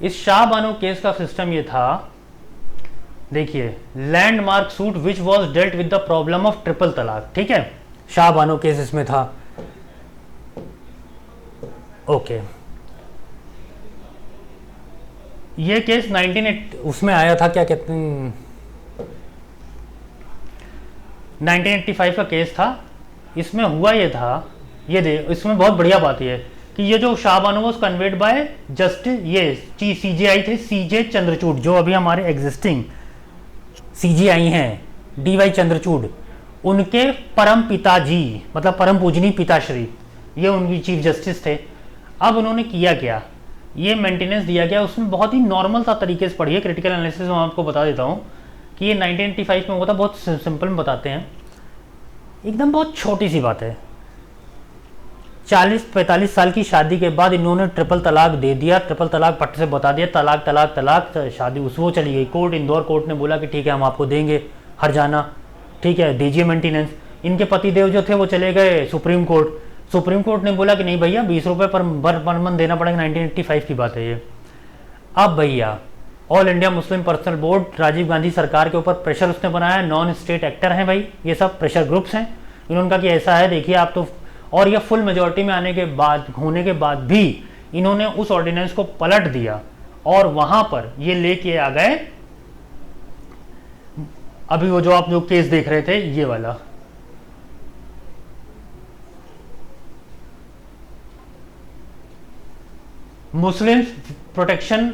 इस शाह बानो केस का सिस्टम ये था, देखिए, landmark suit which was dealt with the problem of triple तलाक, ठीक है, शाह बानो केस इसमें था। ओके, ये केस 1980 उसमें आया था, क्या कहते हैं, 1985 का केस था। इसमें हुआ ये था, इसमें बहुत बढ़िया बात ये है कि ये जो Shah Bano was conveyed bye justice, ये सीजेआई थे, सीजे चंद्रचूड़, जो अभी हमारे एग्जिस्टिंग सीजेआई हैं, डीवाई चंद्रचूड़, उनके परम पिताजी, मतलब परम पूजनीय पिताश्री, ये उनकी चीफ जस्टिस थे। अब उन्होंने किया क्या, ये मेंटेनेंस दिया गया, उसमें बहुत ही नॉर्मल सा तरीके से पढ़िए, क्रिटिकल एनालिसिस में आपको बता देता हूँ कि ये 1985 में हुआ था। बहुत सिंपल में बताते हैं, एकदम बहुत छोटी सी बात है। 40-45 साल की शादी के बाद इन्होंने ट्रिपल तलाक दे दिया, ट्रिपल तलाक पट से बता दिया, तलाक तलाक तलाक, शादी उस वो चली गई कोर्ट, इंदौर कोर्ट ने बोला कि ठीक है हम आपको देंगे हर्जाना, ठीक है दीजिए मेंटेनेंस। इनके पतिदेव जो थे वो चले गए सुप्रीम कोर्ट, सुप्रीम कोर्ट ने बोला कि नहीं भैया 20 रुपये पर मंथ देना पड़ेगा। 1985 की बात है ये। अब भैया all India Muslim personal board, Rajiv Gandhi सरकार के ऊपर प्रेशर उसने बनाया, नॉन स्टेट एक्टर हैं भाई, ये सब प्रेशर ग्रुप्स हैं। इन्होंने कहा कि ऐसा है, देखिए आप तो, और ये फुल मेजोरिटी में आने के बाद, होने के बाद भी इन्होंने उस ऑर्डिनेंस को पलट दिया और वहां पर ये लेके आ गए अभी वो जो आप जो केस देख रहे थे ये वाला, Muslim protection,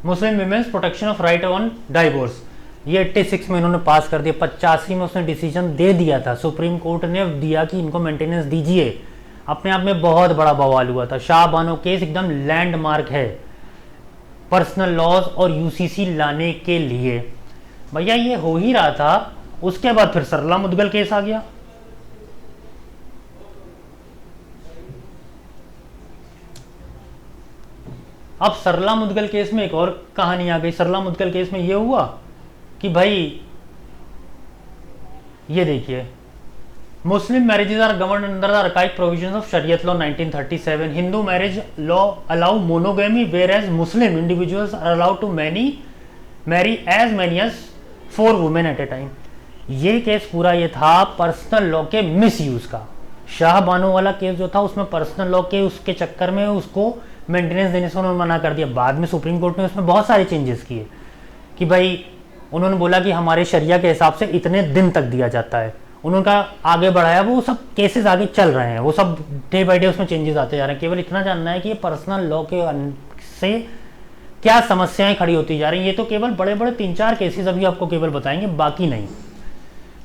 Muslim women's protection of right on divorce, ये 86 में इन्होंने पास कर दिया। 85 में उसने डिसीजन दे दिया था, सुप्रीम कोर्ट ने दिया कि इनको मेंटेनेंस दीजिए। अपने आप में बहुत बड़ा बवाल हुआ था। शाह बानो केस एकदम लैंडमार्क है पर्सनल लॉज और यूसीसी लाने के लिए। भैया ये हो ही रहा था, उसके बाद फिर सरला मुदगल केस आ गया। अब सरला मुदगल केस में एक और कहानी आ गई। सरला मुदगल केस में ये हुआ कि भाई ये देखिए, Muslim marriages are govern under the archive provisions of Shariat law 1937। Hindu marriage law allow monogamy whereas Muslim individuals are allowed to marry as many as 4 women at a time. ये केस पूरा ये था पर्सनल लॉ के misuse का। शाह बानो वाला case जो था उसमें पर्सनल लॉ के उसके चक्कर में उसको मेंटेनेंस देने से उन्होंने मना कर दिया। बाद में सुप्रीम कोर्ट ने उसमें बहुत सारे चेंजेस किए कि भाई उन्होंने बोला कि हमारे शरिया के हिसाब से इतने दिन तक दिया जाता है, उनका आगे बढ़ाया। वो सब केसेस आगे चल रहे हैं, वो सब डे बाय डे उसमें चेंजेस आते जा रहे हैं। केवल इतना जानना है कि ये पर्सनल लॉ के से क्या समस्याएं खड़ी होती जा रही हैं। ये तो केवल बड़े बड़े 3-4 केसेस अभी आपको केवल बताएंगे, बाकी नहीं।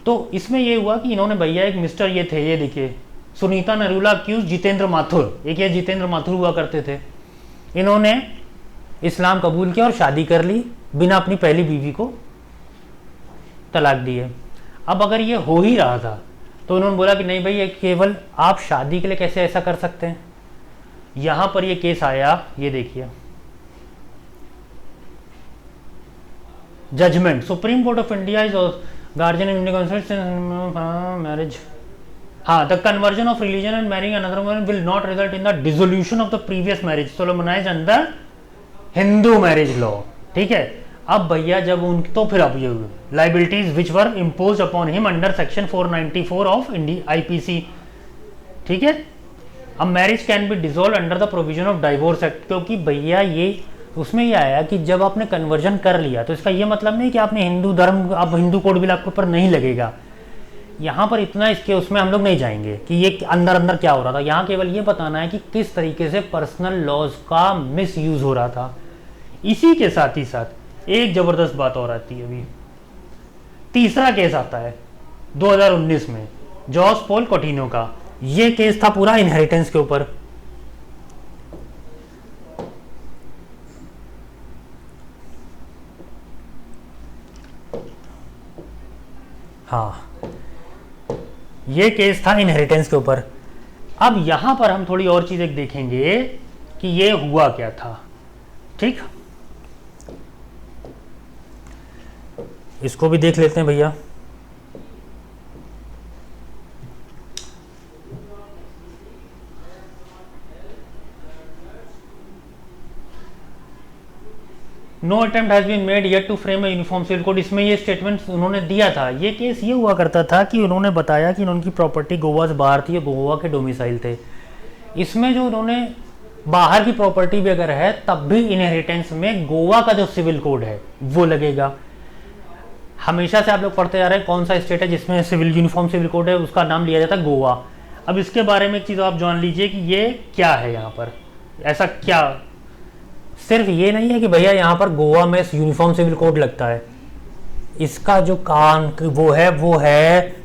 तो इसमें ये हुआ कि इन्होंने भैया एक मिस्टर ये थे, ये देखिए सुनीता नरूला अक्यूज जितेंद्र माथुर, एक ये जितेंद्र माथुर हुआ करते थे। इन्होंने इस्लाम कबूल किया और शादी कर ली, बिना अपनी पहली बीवी को तलाक दिए। अब अगर ये हो ही रहा था तो उन्होंने बोला कि नहीं भाई ये केवल आप शादी के लिए कैसे ऐसा कर सकते हैं। यहां पर ये केस आया, ये देखिए judgement, supreme court of India is guardian in marriage, हाँ, the conversion of religion and marrying another woman will not result in the dissolution of the previous marriage solemnised under Hindu marriage law. ठीक है, अब भैया जब उन तो फिर अब ये liabilities which were impose upon him under section 494 of India IPC. ठीक है, अब marriage can be dissolve under the provision of divorce act, क्योंकि भैया ये उसमें ये आया कि जब आपने कन्वर्जन कर लिया तो इसका ये मतलब नहीं कि आपने हिंदू धर्म, अब हिंदू कोड बिल आपके ऊपर नहीं लगेगा। यहाँ पर इतना इसके उसमें हम लोग नहीं जाएंगे कि ये अंदर अंदर क्या हो रहा था। यहाँ केवल ये बताना है कि किस तरीके से पर्सनल लॉज का मिस यूज हो रहा था। इसी के साथ ही साथ एक जबरदस्त बात और आती है। अभी तीसरा केस आता है 2019 में, जॉस पॉल कोटिनो का। ये केस था पूरा इनहेरिटेंस के ऊपर। हाँ, ये केस था इनहेरिटेंस के ऊपर। अब यहां पर हम थोड़ी और चीजें देखेंगे कि ये हुआ क्या था। ठीक, इसको भी देख लेते हैं भैया। No attempt has been made yet to frame a uniform civil code, इसमें ये स्टेटमेंट उन्होंने दिया था। ये केस ये हुआ करता था कि उन्होंने बताया कि उनकी प्रॉपर्टी गोवा से बाहर थी, गोवा के डोमिसाइल थे। इसमें जो उन्होंने बाहर की प्रॉपर्टी भी अगर है तब भी इनहेरिटेंस में गोवा का जो सिविल कोड है वो लगेगा। हमेशा से आप लोग पढ़ते जा रहे हैं कौन सा स्टेट है जिसमें सिविल यूनिफॉर्म सिविल कोड है, उसका नाम लिया जाता है गोवा। अब इसके बारे में एक चीज़ आप जान लीजिए कि ये क्या है, यहाँ पर ऐसा क्या, सिर्फ ये नहीं है कि भैया यहाँ पर गोवा में यूनिफॉर्म सिविल कोड लगता है। इसका जो काम वो है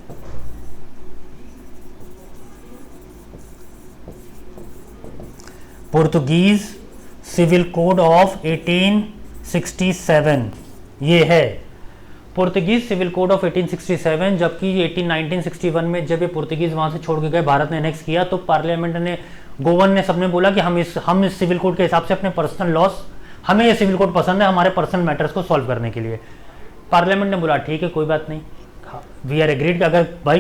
पुर्तगीज सिविल कोड ऑफ 1867। ये है पुर्तगीज सिविल कोड ऑफ 1867, जबकि 1961 में जब ये पुर्तगीज वहां से छोड़ के गए, भारत ने एनेक्स किया, तो पार्लियामेंट ने, गोवन ने, सबने बोला कि हम इस सिविल कोड के हिसाब से अपने पर्सनल लॉस, हमें ये सिविल कोड पसंद है हमारे पर्सनल मैटर्स को सॉल्व करने के लिए। पार्लियामेंट ने बोला ठीक है कोई बात नहीं, वी आर एग्रीड कि अगर भाई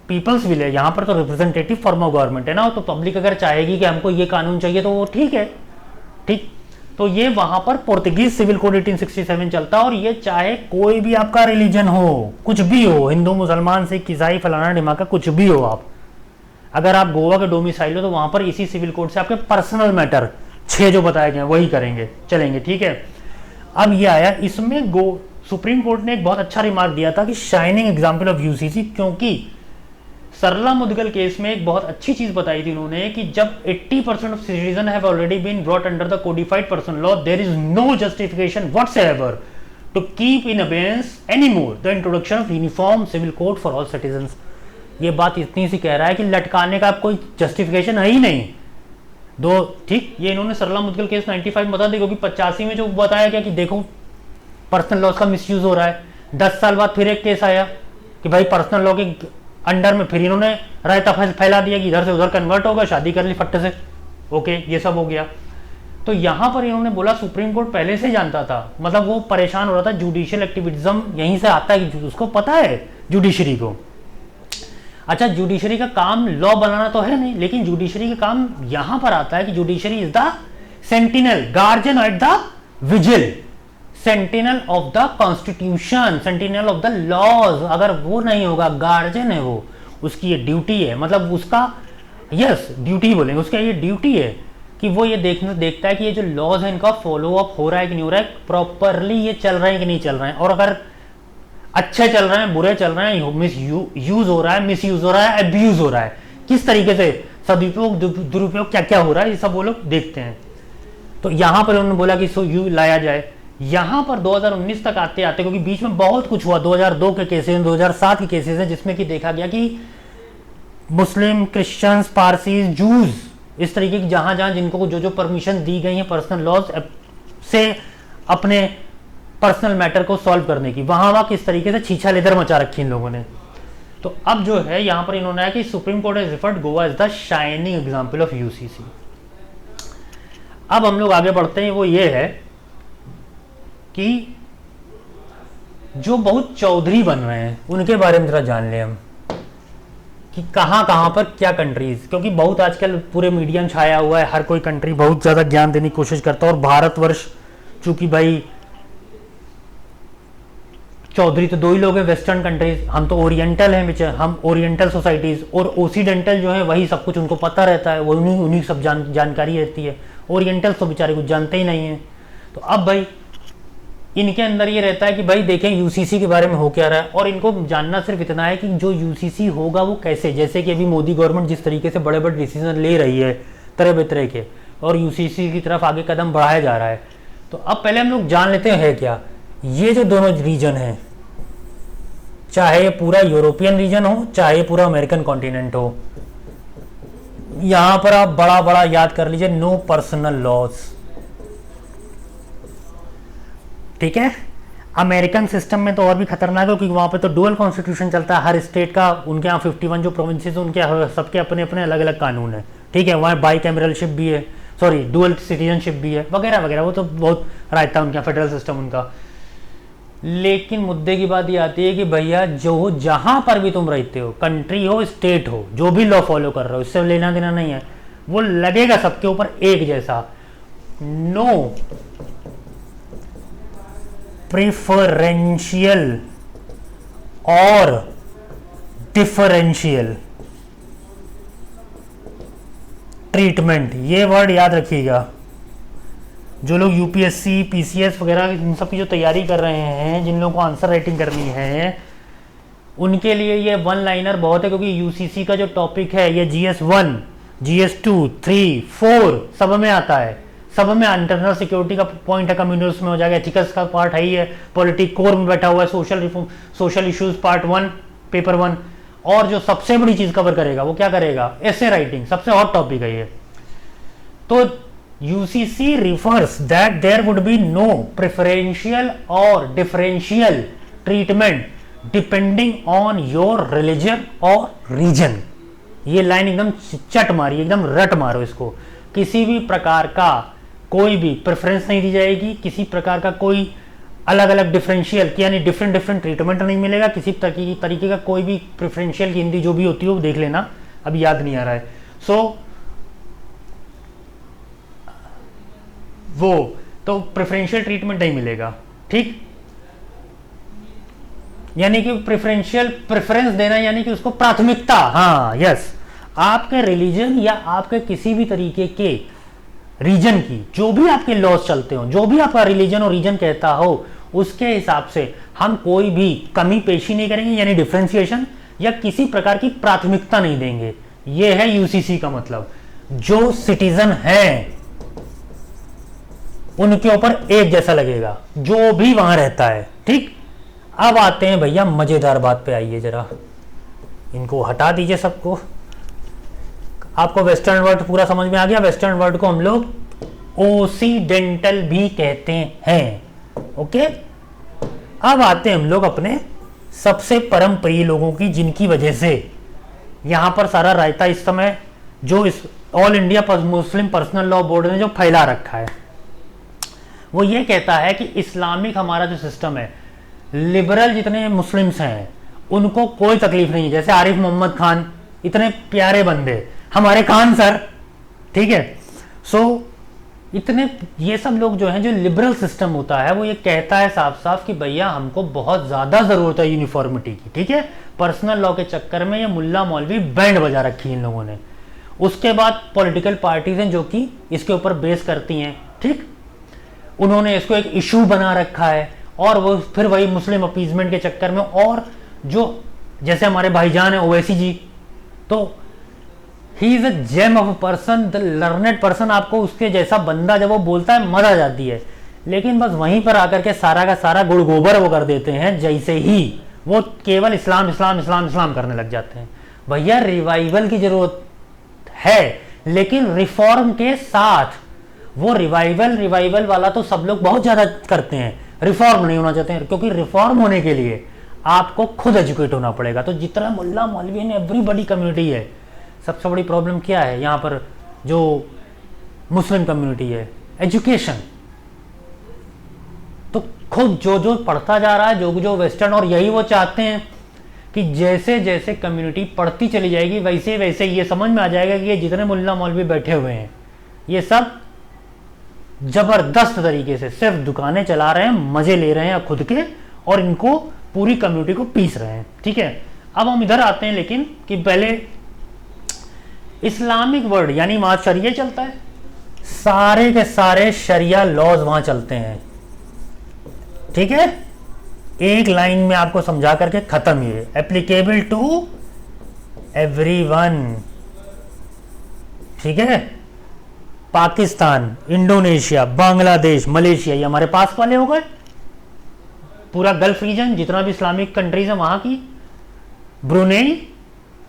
पीपल्स विल है, यहाँ पर तो रिप्रेजेंटेटिव फॉर्म ऑफ गवर्नमेंट है ना, तो पब्लिक अगर चाहेगी कि हमको ये कानून चाहिए तो वो ठीक है, ठीक। तो ये वहां पर पुर्तगीज सिविल कोड 1867 चलता है, और ये चाहे कोई भी आपका रिलीजन हो, कुछ भी हो, हिंदू मुसलमान सिख ईसाई फलाना ढिमाका कुछ भी हो, आप अगर आप गोवा के डोमिसाइल हो तो वहां पर इसी सिविल कोड से आपके पर्सनल मैटर 6 जो बताए गए वही करेंगे, चलेंगे, ठीक है। अब ये आया, इसमें सुप्रीम कोर्ट ने एक बहुत अच्छा रिमार्क दिया था कि शाइनिंग एग्जाम्पल ऑफ यूसीसी, क्योंकि सरला मुदगल केस में एक बहुत अच्छी चीज बताई थी उन्होंने कि जब 80% of citizen have already been brought under the codified personal law, there is no justification whatsoever to keep in abeyance anymore the introduction of uniform civil code for all citizens. ये बात इतनी सी कह रहा है कि लटकाने का कोई जस्टिफिकेशन है ही नहीं दो, ठीक। ये इन्होंने सरला मुदगल केस 95 बता दी, क्योंकि 85 में जो बताया गया कि देखो पर्सनल लॉज का मिसयूज हो रहा है। 10 साल बाद फिर एक केस आया कि भाई पर्सनल लॉ के अंडर में फिर इन्होंने रायता फैला दिया कि इधर से उधर कन्वर्ट होगा, शादी कर ली फट्टे से, ओके, ये सब हो गया। तो यहां पर इन्होंने बोला सुप्रीम कोर्ट पहले से जानता था, मतलब वो परेशान हो रहा था, जुडिशियल एक्टिविज्म यहीं से आता है कि उसको पता है जुडिशरी को। अच्छा, जुडिशरी का काम लॉ बनाना तो है नहीं, लेकिन जुडिशरी का काम यहां पर आता है कि judiciary is the sentinel guardian at the vigil, sentinel of the constitution, sentinel of the laws. अगर वो नहीं होगा, गार्जियन है वो, उसकी ये ड्यूटी है, मतलब उसका, यस ड्यूटी बोलेंगे, उसका ये ड्यूटी है कि वो ये देखता है कि ये जो लॉज है इनका फॉलो अप हो रहा है कि नहीं हो रहा है, प्रॉपरली ये चल रहे हैं कि नहीं चल रहे हैं, और अगर अच्छे चल रहे हैं, बुरे चल रहे हैं, मिस यूज हो रहा है, मिस यूज हो रहा है, अब्यूज हो रहा है, किस तरीके से सदुपयोग दुरुपयोग क्या क्या हो रहा है, ये सब वो लोग देखते हैं। तो यहां पर उन्होंने बोला कि सो यू लाया जाए। यहां पर 2019 तक आते आते, क्योंकि बीच में बहुत कुछ हुआ, 2002 के केसेस, 2007 के केसेस हैं, जिसमें कि देखा गया कि मुस्लिम, क्रिश्चियंस, पारसीज, जूज, इस तरीके की जहां जहां जिनको जो जो परमिशन दी गई है पर्सनल लॉज से अपने पर्सनल मैटर को सॉल्व करने की, वहां किस तरीके से छीछा लेदर मचा रखी इन लोगों ने। तो अब जो है यहां पर इन्होंने कि supreme court has referred Goa is the shining example of UCC. अब हम लोग आगे बढ़ते हैं, वो ये है कि जो बहुत चौधरी बन रहे हैं उनके बारे में जरा जान लें हम कि कहां कहां पर क्या कंट्रीज, क्योंकि बहुत आजकल पूरे मीडिया में छाया हुआ है, हर कोई कंट्री बहुत ज़्यादा ज्ञान देने की कोशिश करता है, और भारतवर्ष चूंकि भाई चौधरी तो 2 ही लोग हैं, वेस्टर्न कंट्रीज, हम तो ओरिएंटल हैं, हम ओरिएंटल सोसाइटीज, और ओसिडेंटल जो है वही सब कुछ उनको पता रहता है, वो उन्हीं सब जानकारी रहती है। ओरिएंटल तो बेचारे कुछ जानते ही नहीं है। तो अब भाई इनके अंदर ये रहता है कि भाई देखें यूसीसी के बारे में हो क्या रहा है, और इनको जानना सिर्फ इतना है कि जो यूसीसी होगा वो कैसे, जैसे कि अभी मोदी गवर्नमेंट जिस तरीके से बड़े बड़े डिसीजन ले रही है तरह बेतरह के, और यूसीसी की तरफ आगे कदम बढ़ाया जा रहा है। तो अब पहले हम लोग जान लेते हैं क्या ये जो दोनों रीजन है, चाहे ये पूरा यूरोपियन रीजन हो, चाहे ये पूरा अमेरिकन कॉन्टिनेंट हो, यहां पर आप बड़ा बड़ा याद कर लीजिए, नो पर्सनल लॉज, ठीक है। अमेरिकन सिस्टम में तो और भी खतरनाक है, क्योंकि वहां पे तो डुअल कॉन्स्टिट्यूशन चलता है, हर स्टेट का, उनके यहाँ 51 जो प्रोविंसेस उनके सबके अपने अपने अलग अलग कानून है, ठीक है। वहाँ बाई कैमरलशिप भी है, सॉरी डुअल सिटीजनशिप भी है, वगैरह वगैरह, वो तो बहुत रायता उनका फेडरल सिस्टम उनका। लेकिन मुद्दे की बात ये आती है कि भैया जो जहां पर भी तुम रहते हो, कंट्री हो, स्टेट हो, जो भी लॉ फॉलो कर रहे हो, इससे लेना देना नहीं है, वो लगेगा सबके ऊपर एक जैसा। नो प्रेफरेंशियल और डिफरेंशियल ट्रीटमेंट, ये वर्ड याद रखिएगा। जो लोग यूपीएससी पीसीएस वगैरह इन सब की जो तैयारी कर रहे हैं, जिन लोगों को आंसर राइटिंग करनी है, उनके लिए ये वन लाइनर बहुत है, क्योंकि यूसीसी का जो टॉपिक है ये GS1 GS2 3 4 सब में आता है, सब में इंटरनल सिक्योरिटी का पॉइंट है, कम्युनिस्ट में हो जाएगा, एथिकल्स का पार्ट है ही है, पॉलिटिक कोर में बैठा हुआ है, social reform social issues part 1 paper 1, और जो सबसे बड़ी चीज कवर करेगा वो क्या करेगा, एसे राइटिंग, सबसे हॉट टॉपिक है ये। तो UCC refers that there would be no preferential और differential treatment depending on your religion और रीजन। ये लाइन एकदम चट मारी, एकदम रट मारो इसको। किसी भी प्रकार का कोई भी प्रेफरेंस नहीं दी जाएगी, किसी प्रकार का कोई अलग अलग डिफरेंशियल यानी डिफरेंट डिफरेंट ट्रीटमेंट नहीं मिलेगा, किसी तरीके का कोई भी प्रेफरेंशियल की हिंदी जो भी होती है वो देख लेना, अभी याद नहीं आ रहा है। वो तो प्रेफरेंशियल ट्रीटमेंट नहीं मिलेगा, ठीक, यानी कि प्रेफरेंशियल प्रेफरेंस देना यानी कि उसको प्राथमिकता, हाँ यस, आपके रिलीजन या आपके किसी भी तरीके के रीजन की जो भी आपके लॉज चलते हो, जो भी आपका रिलीजन और रीजन कहता हो, उसके हिसाब से हम कोई भी कमी पेशी नहीं करेंगे, यानी डिफरेंशिएशन या किसी प्रकार की प्राथमिकता नहीं देंगे। यह है यूसीसी का मतलब। जो सिटीजन हैं उनके ऊपर एक जैसा लगेगा, जो भी वहां रहता है, ठीक। अब आते हैं भैया मजेदार बात पे, आइए जरा, इनको हटा दीजिए सबको। आपको वेस्टर्न वर्ड पूरा समझ में आ गया। वेस्टर्न वर्ड को हम लोग ओसीडेंटल भी कहते हैं, ओके। अब आते हैं हम लोग अपने सबसे परम प्रिय लोगों की, जिनकी वजह से यहां पर सारा रायता इस समय जो इस all India Muslim personal law board ने जो फैला रखा है, वो ये कहता है कि इस्लामिक हमारा जो सिस्टम है, लिबरल जितने मुस्लिम्स हैं उनको कोई तकलीफ नहीं है। जैसे आरिफ मोहम्मद खान, इतने प्यारे बंदे, हमारे खान सर, ठीक है। इतने ये सब लोग जो हैं, जो लिबरल सिस्टम होता है, वो ये कहता है साफ साफ कि भैया हमको बहुत ज्यादा जरूरत है यूनिफॉर्मिटी की, ठीक है। पर्सनल लॉ के चक्कर में ये मुल्ला मौलवी बैंड बजा रखी है इन लोगों ने। उसके बाद पॉलिटिकल पार्टीज हैं जो कि इसके ऊपर बेस करती हैं, ठीक, उन्होंने इसको एक इशू बना रखा है, और वो फिर वही मुस्लिम अपीजमेंट के चक्कर में, और जो जैसे हमारे भाईजान है ओवैसी जी, तो he is a gem of a person, the learned person. आपको उसके जैसा बंदा जब वो बोलता है मजा आ जाती है, लेकिन बस वहीं पर आकर के सारा का सारा गुड़ गोबर वो कर देते हैं, जैसे ही वो केवल इस्लाम इस्लाम इस्लाम इस्लाम करने लग जाते हैं। भैया रिवाइवल की जरूरत है, लेकिन रिफॉर्म के साथ। वो रिवाइवल वाला तो सब लोग बहुत ज्यादा करते हैं, रिफॉर्म नहीं होना चाहते हैं, क्योंकि रिफॉर्म होने के लिए आपको खुद एजुकेट होना पड़ेगा। तो जितना मुल्ला मौलवी ने एवरीबॉडी कम्युनिटी है, सबसे बड़ी प्रॉब्लम क्या है यहाँ पर जो मुस्लिम कम्युनिटी है, एजुकेशन। तो खुद जो जो पढ़ता जा रहा है, जो जो वेस्टर्न, और यही वो चाहते हैं कि जैसे जैसे कम्युनिटी पढ़ती चली जाएगी, वैसे वैसे ये समझ में आ जाएगा कि ये जितने मुल्ला मौलवी बैठे हुए हैं, ये सब जबरदस्त तरीके से सिर्फ दुकानें चला रहे हैं, मजे ले रहे हैं खुद के, और इनको पूरी कम्युनिटी को पीस रहे हैं, ठीक है। अब हम इधर आते हैं, लेकिन कि पहले इस्लामिक वर्ल्ड यानी वहां शरिया चलता है, सारे के सारे शरिया लॉज वहां चलते हैं, ठीक है। एक लाइन में आपको समझा करके खत्म, ये एप्लीकेबल टू एवरीवन, ठीक है। पाकिस्तान, इंडोनेशिया, बांग्लादेश, मलेशिया, ये हमारे पास वाले हो गए। पूरा गल्फ रीजन जितना भी इस्लामिक कंट्रीज है वहां की, ब्रुनेई,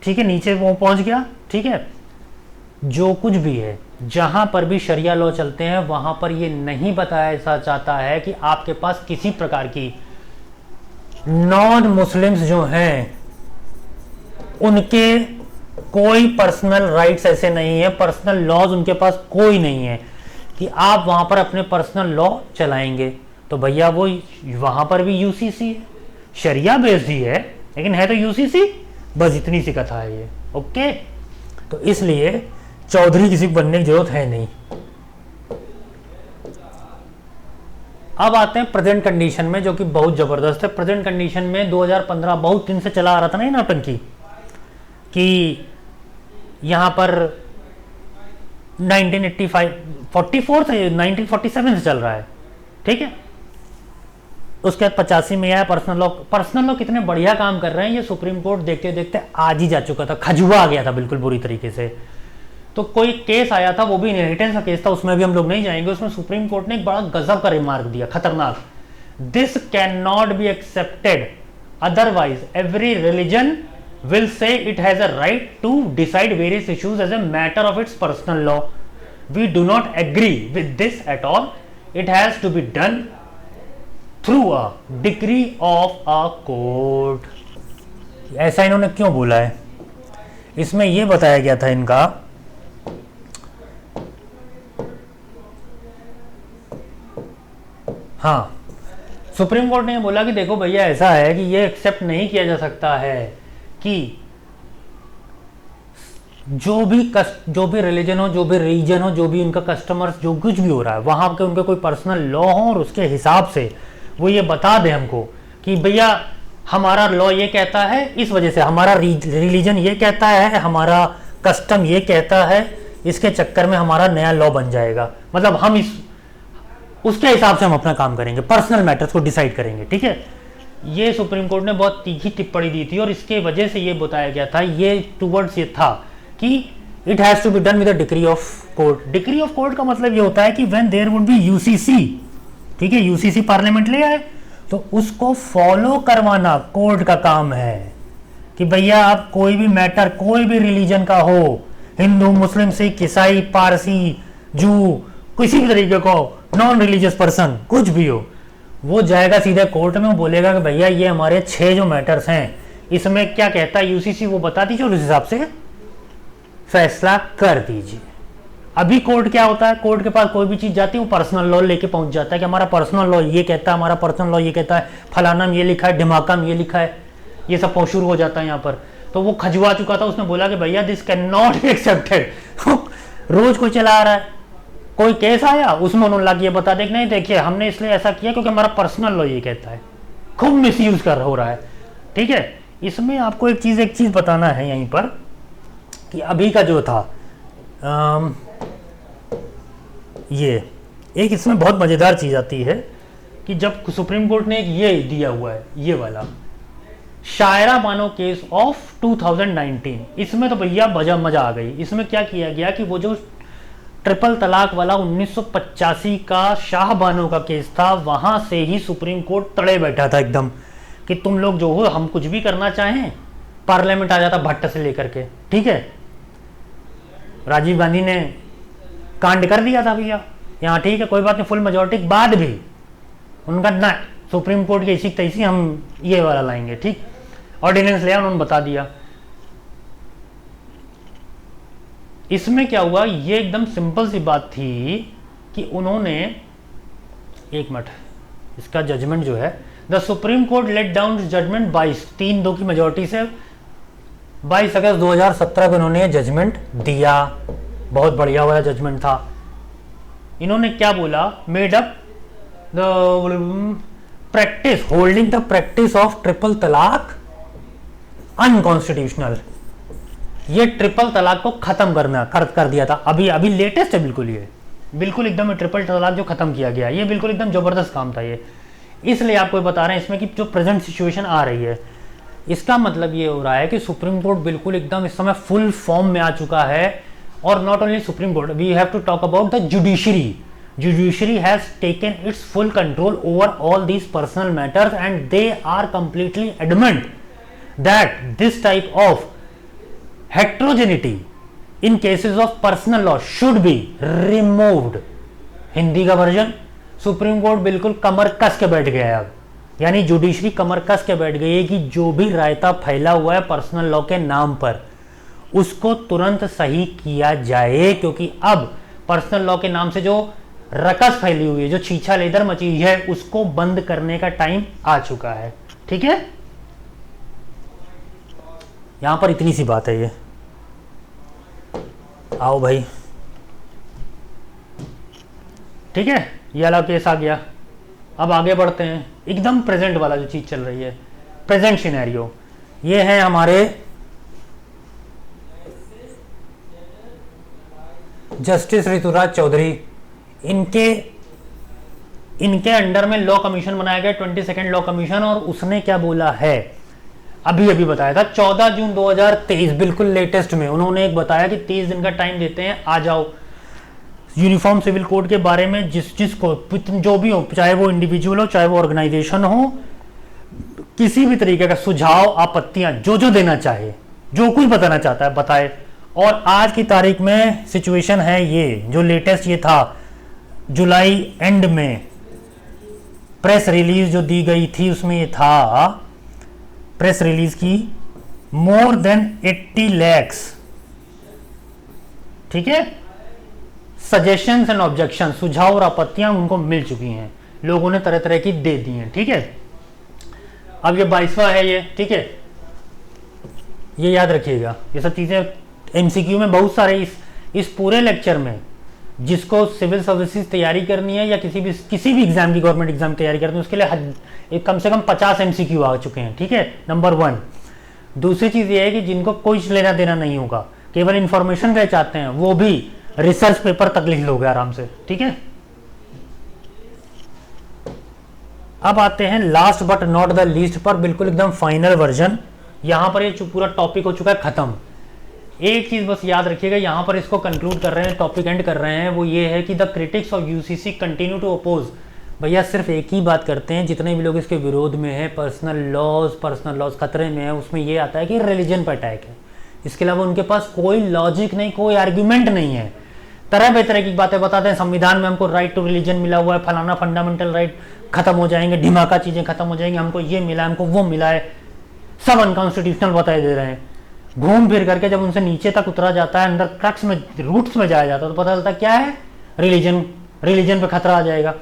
ठीक है, नीचे वो पहुंच गया, ठीक है। जो कुछ भी है, जहां पर भी शरिया लॉ चलते हैं, वहां पर ये नहीं बताया जाता है कि आपके पास किसी प्रकार की नॉन मुस्लिम्स जो हैं उनके कोई पर्सनल राइट्स ऐसे नहीं है, पर्सनल लॉज उनके पास कोई नहीं है कि आप वहां पर अपने पर्सनल लॉ चलाएंगे। तो भैया वो वहां पर भी यूसीसी है, शरिया बेस्ड ही है, लेकिन है तो यूसीसी, बस इतनी सी कथा है ये, ओके। तो इसलिए चौधरी किसी को बनने की जरूरत है नहीं। अब आते हैं प्रेजेंट कंडीशन में, जो कि बहुत ज़बरदस्त है। प्रेजेंट कंडीशन में 2015 बहुत दिन से चला आ रहा था ना ये नौटंकी, कि यहाँ पर 1985 44 से 1947 से चल रहा है, ठीक है। उसके बाद 85 में आया पर्सनल लॉ। पर्सनल लॉ कितने बढ़िया काम कर रहे हैं, ये सुप्रीम कोर्ट देखते देखते आज ही जा चुका था, खजुआ आ गया था बिल्कुल बुरी तरीके से। तो कोई केस आया था, वो भी इनहेरिटेंस का केस था, उसमें भी हम लोग नहीं जाएंगे। उसमें सुप्रीम कोर्ट ने एक बड़ा गजब का रिमार्क दिया, खतरनाक। This can not be accepted, otherwise every religion will say it has a right to decide various issues as a matter of its personal law. We do not agree with this at all. It has to be done through a decree of a court. ऐसा इन्होंने क्यों बोला है? इसमें यह बताया गया था इनका, हाँ, सुप्रीम कोर्ट ने बोला कि देखो भैया ऐसा है कि ये एक्सेप्ट नहीं किया जा सकता है कि जो भी रिलीजन हो, जो भी रीजन हो, जो भी उनका कस्टमर्स, जो कुछ भी हो रहा है वहां के उनके कोई पर्सनल लॉ हो और उसके हिसाब से वो ये बता दे हमको कि भैया हमारा लॉ ये कहता है, इस वजह से हमारा रिलीजन ये कहता है, हमारा कस्टम ये कहता है, इसके चक्कर में हमारा नया लॉ बन जाएगा। मतलब हम उसके हिसाब से हम अपना काम करेंगे, पर्सनल मैटर्स को डिसाइड करेंगे, ठीक है। ये सुप्रीम कोर्ट ने बहुत तीखी टिप्पणी दी थी और इसके वजह से ये बताया गया था, ये टूवर्ड्स ये था कि it has to be done with a decree of court. Decree of court का मतलब ये होता है कि when there would be UCC, ठीक है, यूसीसी पार्लियामेंट ले आए तो उसको फॉलो करवाना कोर्ट का काम है कि भैया आप कोई भी मैटर, कोई भी रिलीजन का हो, हिंदू, मुस्लिम, सिख, ईसाई, पारसी, जू, किसी भी तरीके को, नॉन रिलीजियस पर्सन, कुछ भी हो, वो जाएगा सीधे कोर्ट में, वो बोलेगा कि भैया ये हमारे 6 जो मैटर्स हैं इसमें क्या कहता है यूसीसी, वो बता दीजिए और उस हिसाब से फैसला कर दीजिए। अभी कोर्ट क्या होता है, कोर्ट के पास कोई भी चीज जाती है वो पर्सनल लॉ लेके पहुंच जाता है कि हमारा पर्सनल लॉ ये कहता है, हमारा पर्सनल लॉ ये कहता है, फलाना में ये लिखा है, ढिमाका में ये लिखा है, ये सब शुरू हो जाता है यहाँ पर। तो वो खजवा चुका था, उसने बोला कि भैया this can not be accepted. रोज कोई चला आ रहा है, कोई केस आया उसमें उन्होंने लगा ये बता दे, नहीं देखिए हमने इसलिए ऐसा किया क्योंकि हमारा पर्सनल लॉ ये कहता है। खूब मिसयूज हो रहा है, ठीक है। इसमें आपको एक चीज बताना है यहीं पर कि अभी का जो था ये एक इसमें बहुत मजेदार चीज आती है कि जब सुप्रीम कोर्ट ने एक ये दिया हुआ है, ये वाला शायरा बानो केस ऑफ 2019, इसमें तो भैया मजा आ गई। इसमें क्या किया गया कि वो जो ट्रिपल तलाक वाला 1985 का शाह बानो का केस था, वहां से ही सुप्रीम कोर्ट तड़े बैठा था एकदम कि तुम लोग जो हो, हम कुछ भी करना चाहें, पार्लियामेंट आ जाता भट्ट से लेकर के, ठीक है। राजीव गांधी ने कांड कर दिया था भैया यहाँ, ठीक है, कोई बात नहीं, फुल मेजोरिटी के बाद भी उनका ना, सुप्रीम कोर्ट की ऐसी तैसी हम ये वाला लाएंगे, ठीक, ऑर्डिनेंस लिया, उन्होंने बता दिया। इसमें क्या हुआ, ये एकदम सिंपल सी बात थी कि उन्होंने, एक मिनट, इसका जजमेंट जो है, the supreme court laid down judgment 22-3-2 की मेजोरिटी से 22 अगस्त 2017 को इन्होंने जजमेंट दिया। बहुत बढ़िया वाला जजमेंट था। इन्होंने क्या बोला, made up the practice, holding the practice of triple तलाक अनकॉन्स्टिट्यूशनल। ये ट्रिपल तलाक को खत्म कर दिया था। अभी लेटेस्ट है बिल्कुल, ये बिल्कुल एकदम ट्रिपल तलाक जो खत्म किया गया, ये बिल्कुल एकदम जबरदस्त काम था ये। इसलिए आपको बता रहे हैं इसमें कि जो प्रेजेंट सिचुएशन आ रही है, इसका मतलब ये हो रहा है कि सुप्रीम कोर्ट बिल्कुल एकदम इस समय फुल फॉर्म में आ चुका है। और not only supreme court, we have to talk about the judiciary. Judiciary has taken its full control over all these personal matters and they are completely adamant that this type of heterogeneity in cases of personal law should be removed। Hindi का version, supreme court बिल्कुल कमर कस के बैठ गया है अब, यानी judiciary कमर कस के बैठ गई है कि जो भी रायता फैला हुआ है पर्सनल लॉ के नाम पर, उसको तुरंत सही किया जाए, क्योंकि अब पर्सनल लॉ के नाम से जो रकस फैली हुई है, जो छीछा लेदर मची हुई है, उसको बंद करने का टाइम आ चुका है, ठीक है। यहां पर इतनी सी बात है। ये आओ भाई, ठीक है, ये वाला केस आ गया, अब आगे बढ़ते हैं, एकदम प्रेजेंट वाला जो चीज़ चल रही है, प्रेजेंट सिनेरियो। ये है हमारे जस्टिस ऋतुराज चौधरी, इनके अंडर में लॉ कमीशन बनाया गया, 22nd लॉ कमीशन। और उसने क्या बोला है, अभी अभी बताया था 14 जून 2023, बिल्कुल लेटेस्ट में उन्होंने एक बताया कि 30 दिन का टाइम देते हैं, आ जाओ यूनिफॉर्म सिविल कोड के बारे में जिसको जो भी हो, चाहे वो इंडिविजुअल हो चाहे वो ऑर्गेनाइजेशन हो, किसी भी तरीके का सुझाव आपत्तियां जो देना चाहे, जो कुछ बताना चाहता है बताए। और आज की तारीख में सिचुएशन है ये, जो लेटेस्ट ये था जुलाई एंड में प्रेस रिलीज जो दी गई थी, उसमें ये था प्रेस रिलीज की, मोर देन 80 lakhs, ठीक है, सजेशंस एंड ऑब्जेक्शन, सुझाव और आपत्तियां उनको मिल चुकी हैं, लोगों ने तरह तरह की दे दी हैं, ठीक है। अब ये 22वां है ये, ठीक है, ये याद रखिएगा, ये सब चीजें एमसीक्यू में बहुत सारे इस पूरे लेक्चर में, जिसको सिविल सर्विसेज तैयारी करनी है या किसी भी एग्जाम की, गवर्नमेंट एग्जाम की तैयारी करनी है, उसके लिए कम से कम 50 एमसीक्यू आ चुके हैं, ठीक है, नंबर 1। दूसरी चीज ये है कि जिनको कोई लेना देना नहीं होगा, केवल इंफॉर्मेशन के चाहते हैं, वो भी रिसर्च पेपर तक लिख लोगे आराम से, ठीक है। अब आते हैं last but not the least पर, बिल्कुल एकदम फाइनल वर्जन। यहां पर ये पूरा टॉपिक हो चुका है खत्म। एक चीज बस याद रखिएगा, यहां पर इसको कंक्लूड कर रहे हैं, टॉपिक एंड कर रहे हैं, वो ये है कि the critics of UCC continue to oppose. भैया सिर्फ एक ही बात करते हैं, जितने भी लोग इसके विरोध में है, पर्सनल लॉज खतरे में है, उसमें ये आता है कि रिलीजन पर अटैक है। इसके अलावा उनके पास कोई लॉजिक नहीं, कोई आर्ग्यूमेंट नहीं है, तरह बेतरह की बातें बताते हैं। संविधान में हमको राइट टू रिलीजन मिला हुआ है, फलाना फंडामेंटल राइट खत्म हो जाएंगे, ढिमाका चीजें खत्म हो जाएंगी, हमको ये मिला है, हमको वो मिला है, सब अनकॉन्स्टिट्यूशनल बताए दे रहे हैं। घूम फिर करके जब उनसे नीचे तक उतरा जाता है, अंदर क्रक्स में, रूट्स में जाया जाता है, तो पता चलता क्या है, रिलीजन पे खतरा आ जाएगा।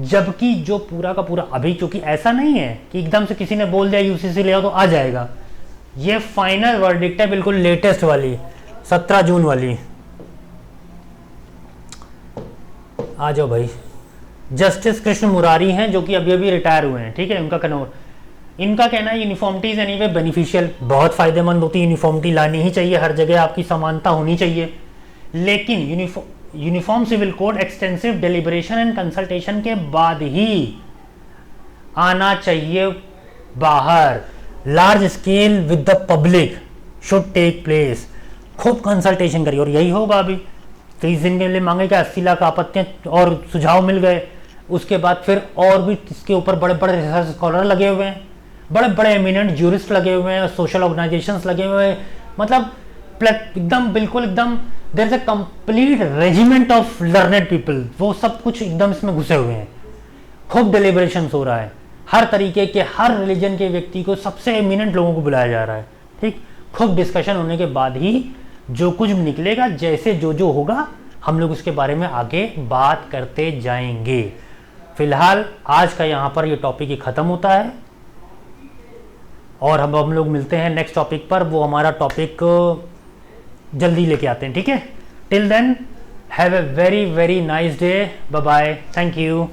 जबकि जो पूरा का पूरा, अभी क्योंकि ऐसा नहीं है कि एकदम से किसी ने बोल दिया यूसीसी ले आओ तो आ जाएगा, ये फाइनल वर्डिक्ट है, बिल्कुल लेटेस्ट वाली, 17 जून वाली। आ जाओ भाई, जस्टिस कृष्ण मुरारी हैं, जो कि अभी अभी रिटायर हुए हैं, ठीक है, उनका कनौर। इनका कहना है यूनिफॉर्मिटी इज एनीवे बेनिफिशियल, बहुत फायदेमंद होती है, यूनिफॉर्मिटी लानी ही चाहिए, हर जगह आपकी समानता होनी चाहिए। लेकिन uniform civil code extensive deliberation and consultation के बाद ही आना चाहिए बाहर। Large scale with the public should take place. खूब कंसल्टेशन करिए, और यही होगा अभी। 30 दिन के लिए मांगे क्या, 80 लाख आपत्तियां और सुझाव मिल गए। उसके बाद फिर और भी इसके ऊपर बड़े बड़े रिसर्च स्कॉलर लगे हुए हैं, बड़े बड़े एमिनेंट ज्यूरिस्ट लगे हुए हैं, सोशल ऑर्गेनाइजेशंस लगे हुए हैं, मतलब एकदम बिल्कुल एकदम there is a complete regiment of learned people, वो सब कुछ एकदम इसमें घुसे हुए हैं। खूब डिलिब्रेशंस हो रहा है, हर तरीके के, हर रिलीजन के व्यक्ति को, सबसे एमिनेंट लोगों को बुलाया जा रहा है, ठीक। खूब डिस्कशन होने के बाद ही जो कुछ निकलेगा, जैसे जो होगा, हम लोग उसके बारे में आगे बात करते जाएंगे। फिलहाल आज का यहाँ पर ये टॉपिक ही खत्म होता है, और हम लोग मिलते हैं नेक्स्ट टॉपिक पर। वो हमारा टॉपिक जल्दी लेके आते हैं, ठीक है। Till then have a very very nice day, bye bye, thank you.